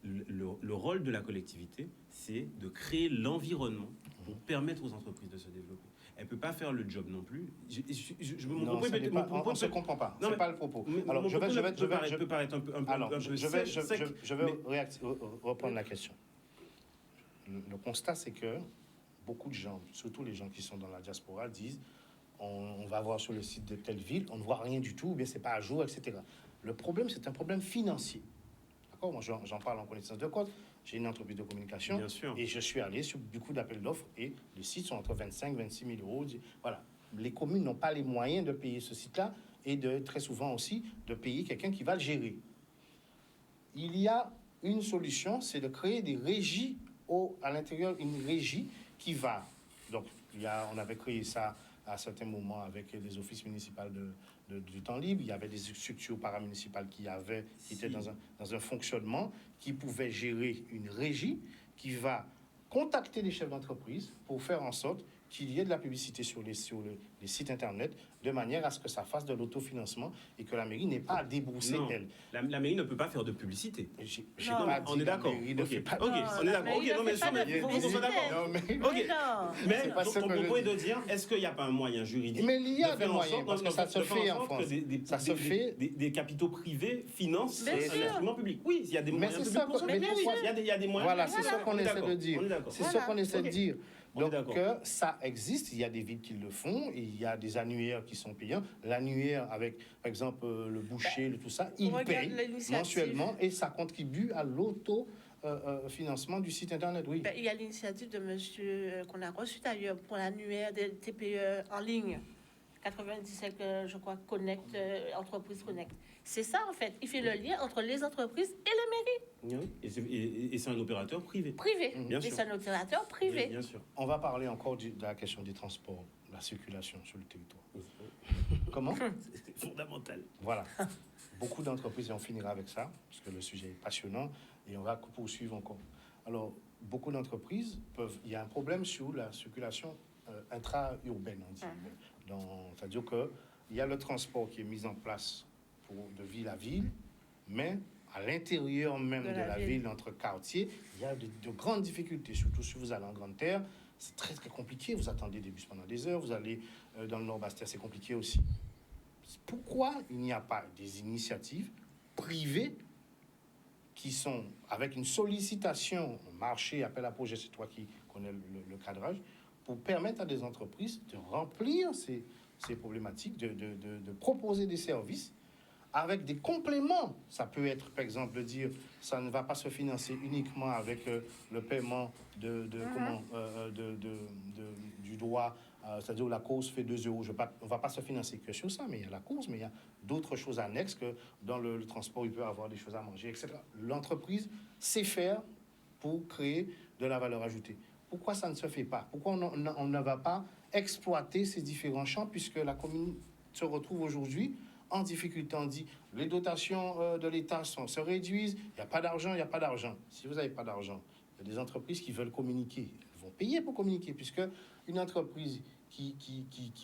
le rôle de la collectivité, c'est de créer l'environnement pour permettre aux entreprises de se développer. Elle ne peut pas faire le job non plus. On ne se comprend pas. Ce n'est pas le propos. Alors, je vais reprendre la question. Le constat, c'est que beaucoup de gens, surtout les gens qui sont dans la diaspora, disent on va voir sur le site de telle ville, on ne voit rien du tout, ou bien c'est pas à jour, etc. Le problème, c'est un problème financier. D'accord? Moi, j'en parle en connaissance de cause. J'ai une entreprise de communication et je suis allé sur beaucoup d'appels d'offres et les sites sont entre 25 000 et 26 000 euros. Voilà. Les communes n'ont pas les moyens de payer ce site-là et très souvent aussi de payer quelqu'un qui va le gérer. Il y a une solution, c'est de créer des régies à l'intérieur, une régie qui va. Donc, on avait créé ça à certains moments avec les offices municipaux du temps libre. Il y avait des structures paramunicipales qui étaient dans un fonctionnement, qui pouvaient gérer une régie qui va contacter les chefs d'entreprise pour faire en sorte qu'il y ait de la publicité sur les sites internet, de manière à ce que ça fasse de l'autofinancement et que la mairie n'ait pas à débourser elle. La mairie ne peut pas faire de publicité. On est d'accord. On est d'accord. Ok, non, mais ton propos est de dire, est-ce qu'il n'y a pas un moyen juridique? Mais il y a des moyens, parce que ça se fait en France. Ça se fait. Des capitaux privés financent un instrument public. Oui, il y a des moyens publics pour ça. Il y a des moyens. Voilà, c'est ce qu'on essaie de dire. C'est ce qu'on essaie de dire. Donc, ça existe, il y a des villes qui le font, et il y a des annuaires qui sont payants. L'annuaire, avec, par exemple, le boucher, tout ça, il paye mensuellement et ça contribue à l'autofinancement du site internet, oui. Il y a l'initiative de monsieur qu'on a reçu d'ailleurs pour l'annuaire des TPE en ligne. 97, je crois, Entreprise Connect. C'est ça, en fait. Il fait le lien entre les entreprises et les mairies. Et c'est un opérateur privé. Privé. Bien sûr. C'est un opérateur privé. Oui, bien sûr. On va parler encore de la question des transports, de la circulation sur le territoire. Comment? C'est fondamental. Voilà. Beaucoup d'entreprises, et on finira avec ça, parce que le sujet est passionnant, et on va poursuivre encore. Alors, beaucoup d'entreprises il y a un problème sur la circulation intra-urbaine, on dit. C'est-à-dire qu'il y a le transport qui est mis en place de ville à ville, mais à l'intérieur même de la ville, entre quartiers, il y a de grandes difficultés, surtout si vous allez en Grande Terre. C'est très, très compliqué. Vous attendez des bus pendant des heures. Vous allez dans le Nord-Bastère, c'est compliqué aussi. Pourquoi il n'y a pas des initiatives privées qui sont, avec une sollicitation, marché, appel à projet, c'est toi qui connais le cadrage, pour permettre à des entreprises de remplir ces problématiques, de proposer des services avec des compléments. Ça peut être, par exemple, de dire ça ne va pas se financer uniquement avec le paiement du droit, c'est-à-dire la cause fait 2 euros. On ne va pas se financer que sur ça, mais il y a la cause, mais il y a d'autres choses annexes que dans le transport, il peut y avoir des choses à manger, etc. L'entreprise sait faire pour créer de la valeur ajoutée. Pourquoi ça ne se fait pas? Pourquoi on ne va pas exploiter ces différents champs, puisque la commune se retrouve aujourd'hui en difficulté? On dit les dotations de l'État se réduisent, il n'y a pas d'argent, il n'y a pas d'argent. Si vous n'avez pas d'argent, il y a des entreprises qui veulent communiquer. Elles vont payer pour communiquer, puisque une entreprise qui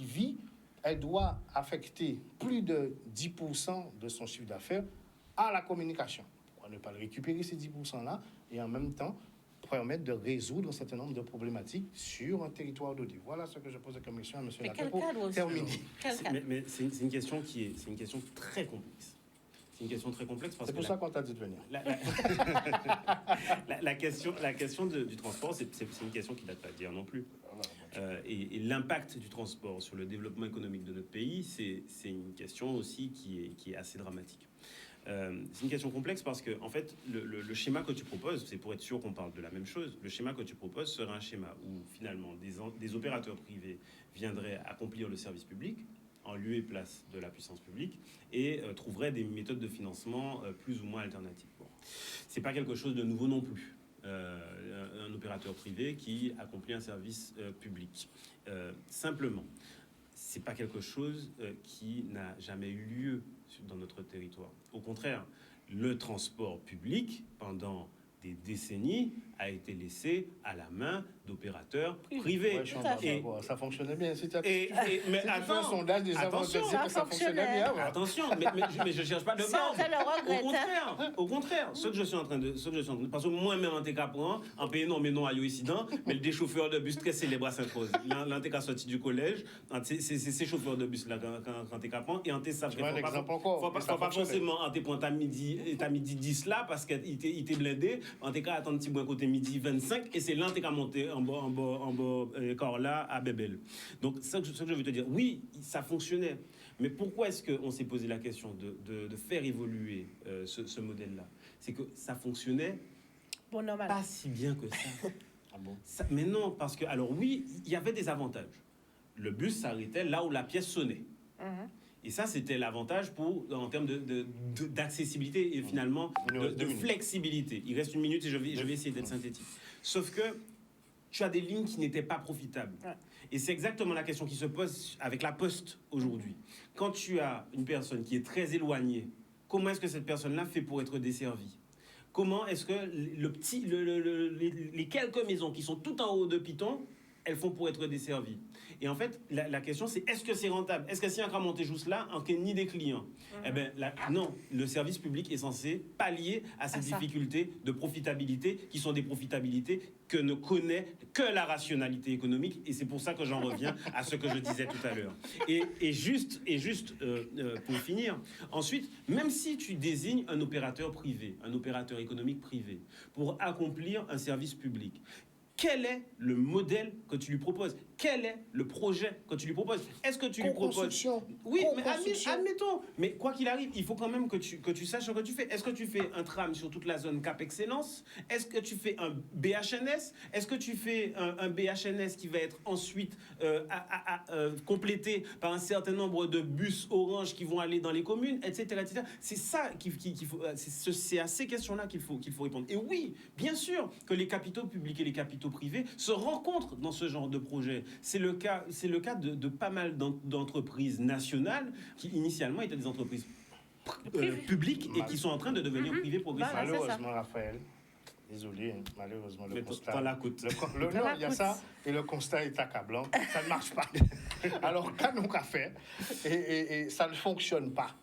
vit, elle doit affecter plus de 10% de son chiffre d'affaires à la communication. Pourquoi ne pas récupérer ces 10%-là et en même temps permettre de résoudre un certain nombre de problématiques sur un territoire donné. Voilà ce que je pose comme question à M. Lacroix pour terminer. Mais c'est une question c'est une question très complexe. C'est une question très complexe parce que... C'est pour ça qu'on t'a dit de venir. La question du transport, c'est une question qui date pas d'hier non plus. Et l'impact du transport sur le développement économique de notre pays, c'est une question aussi qui est assez dramatique. C'est une question complexe parce que, en fait, le schéma que tu proposes, c'est pour être sûr qu'on parle de la même chose, le schéma que tu proposes serait un schéma où, finalement, des opérateurs privés viendraient accomplir le service public en lieu et place de la puissance publique et trouveraient des méthodes de financement plus ou moins alternatives. Bon. C'est pas quelque chose de nouveau non plus. Un opérateur privé qui accomplit un service public. Simplement, c'est pas quelque chose qui n'a jamais eu lieu dans notre territoire. Au contraire, le transport public, pendant des décennies, a été laissé à la main d'opérateurs privés. Ouais, ça fonctionnait bien. Mais attends, un sondage des attention, ça fonctionnait bien. Ouais. Attention, mais je cherche pas de bande. Au contraire, ce que je suis en train de, parce que moi-même en TK en payant non à incident, mais des chauffeurs de bus très célèbres à Sainte-Rose. L'anteka sorti du collège, c'est ces chauffeurs de bus là quand TK et en ça faut pas forcément en point à midi 10 là parce qu'il était blindé. En TK attend un petit bon côté midi 25 et c'est là TK monté en bas Corla à Bébel. Donc ce que je veux te dire, oui, ça fonctionnait. Mais pourquoi est-ce qu'on s'est posé la question de faire évoluer ce modèle-là? C'est que ça fonctionnait pas si bien que ça. Mais non, parce que, alors oui, il y avait des avantages. Le bus s'arrêtait là où la pièce sonnait. Et ça, c'était l'avantage en termes d'accessibilité et finalement de flexibilité. Il reste 1 minute et je vais essayer d'être synthétique. Sauf que tu as des lignes qui n'étaient pas profitables. Et c'est exactement la question qui se pose avec la Poste aujourd'hui. Quand tu as une personne qui est très éloignée, comment est-ce que cette personne-là fait pour être desservie? Comment est-ce que les quelques maisons qui sont tout en haut de Piton, elles font pour être desservies? Et en fait, la question, c'est est-ce que c'est rentable? Est-ce que si on a monté juste là, on n'a ni des clients? Eh bien, non, le service public est censé pallier à ces difficultés de profitabilité, qui sont des profitabilités que ne connaît que la rationalité économique. Et c'est pour ça que j'en reviens à ce que je disais tout à l'heure. Et juste pour finir, ensuite, même si tu désignes un opérateur privé, un opérateur économique privé, pour accomplir un service public, quel est le modèle que tu lui proposes? Quel est le projet que tu lui proposes? Est-ce que tu lui proposes... Oui, mais admettons. Mais quoi qu'il arrive, il faut quand même que tu saches ce que tu fais. Est-ce que tu fais un tram sur toute la zone Cap Excellence? Est-ce que tu fais un BHNS? Est-ce que tu fais un BHNS qui va être ensuite complété par un certain nombre de bus orange qui vont aller dans les communes, etc. etc. C'est ça qu'il faut... C'est à ces questions-là qu'il faut répondre. Et oui, bien sûr que les capitaux publics et les capitaux privés se rencontrent dans ce genre de projet. C'est le cas de pas mal d'entreprises nationales qui initialement étaient des entreprises publiques et qui sont en train de devenir privées progressivement. Malheureusement, Raphaël, Désolé, hein, malheureusement, le Mais constat... dans la côte. Non, il y a ça, et le constat est accablant. Ça ne marche pas. Alors, qu'est-ce qu'on a fait et ça ne fonctionne pas.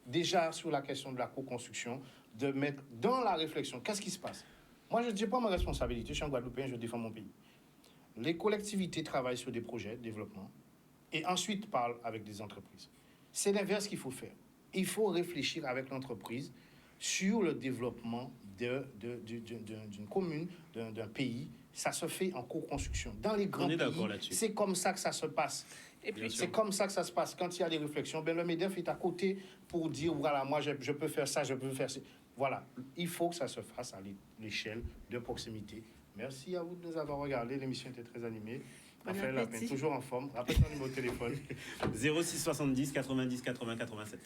Déjà, sur la question de la co-construction, de mettre dans la réflexion, qu'est-ce qui se passe? Moi, je ne dis pas ma responsabilité, je suis un Guadeloupéen, je défends mon pays. Les collectivités travaillent sur des projets de développement et ensuite parlent avec des entreprises. C'est l'inverse qu'il faut faire. Il faut réfléchir avec l'entreprise sur le développement d'une commune, d'un pays. Ça se fait en co-construction. Dans les grands pays, c'est comme ça que ça se passe. Et puis, c'est comme ça que ça se passe. Quand il y a des réflexions, ben, le MEDEF est à côté pour dire, voilà, moi, je peux faire ça, je peux faire ça. Voilà, il faut que ça se fasse à l'échelle de proximité. Merci à vous de nous avoir regardé. L'émission était très animée. Raphaël Lapin, toujours en forme. Rappelle ton numéro de téléphone. 06 70 90 80 87.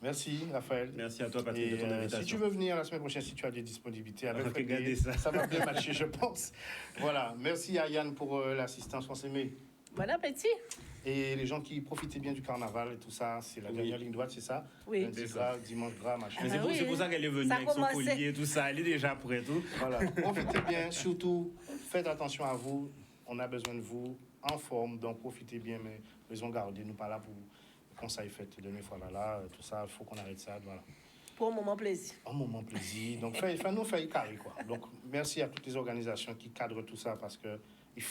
Merci, Raphaël. Merci à toi, Patrick, de ton invitation. Si tu veux venir la semaine prochaine, si tu as des disponibilités, avec regardez ça. Ça va bien matcher, je pense. Voilà, merci à Yann pour l'assistance. On s'aimait. Bon appétit. Et les gens qui profitaient bien du carnaval et tout ça, c'est la dernière ligne droite, c'est ça? Oui. Lundi gras, dimanche gras, machin. Mais c'est pour ça qu'elle est venue avec son collier et tout ça. Elle est déjà prête. Tout. Voilà, profitez bien. Surtout, faites attention à vous. On a besoin de vous en forme, donc profitez bien, mais raison garder. Nous pas là pour conseil fait de dernière fois là, tout ça, il faut qu'on arrête ça. Voilà. Pour un moment plaisir. Un moment plaisir. Donc, nous faire carré, quoi. Donc, merci à toutes les organisations qui cadrent tout ça parce que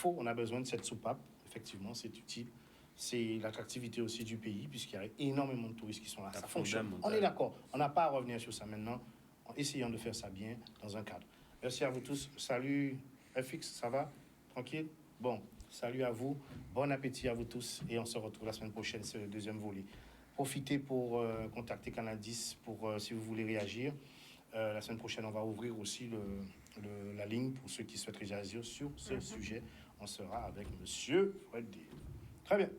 on a besoin de cette soupape. Effectivement, c'est utile. C'est l'attractivité aussi du pays, puisqu'il y a énormément de touristes qui sont là. Ça fonctionne. On est d'accord. On n'a pas à revenir sur ça maintenant. En essayant de faire ça bien, dans un cadre. Merci à vous tous. Salut, FX, ça va? Tranquille? Bon, salut à vous. Bon appétit à vous tous. Et on se retrouve la semaine prochaine, c'est le deuxième volet. Profitez pour contacter Canal 10 pour, si vous voulez réagir. La semaine prochaine, on va ouvrir aussi la ligne pour ceux qui souhaitent réagir sur ce sujet. On sera avec Monsieur Fred. Très bien.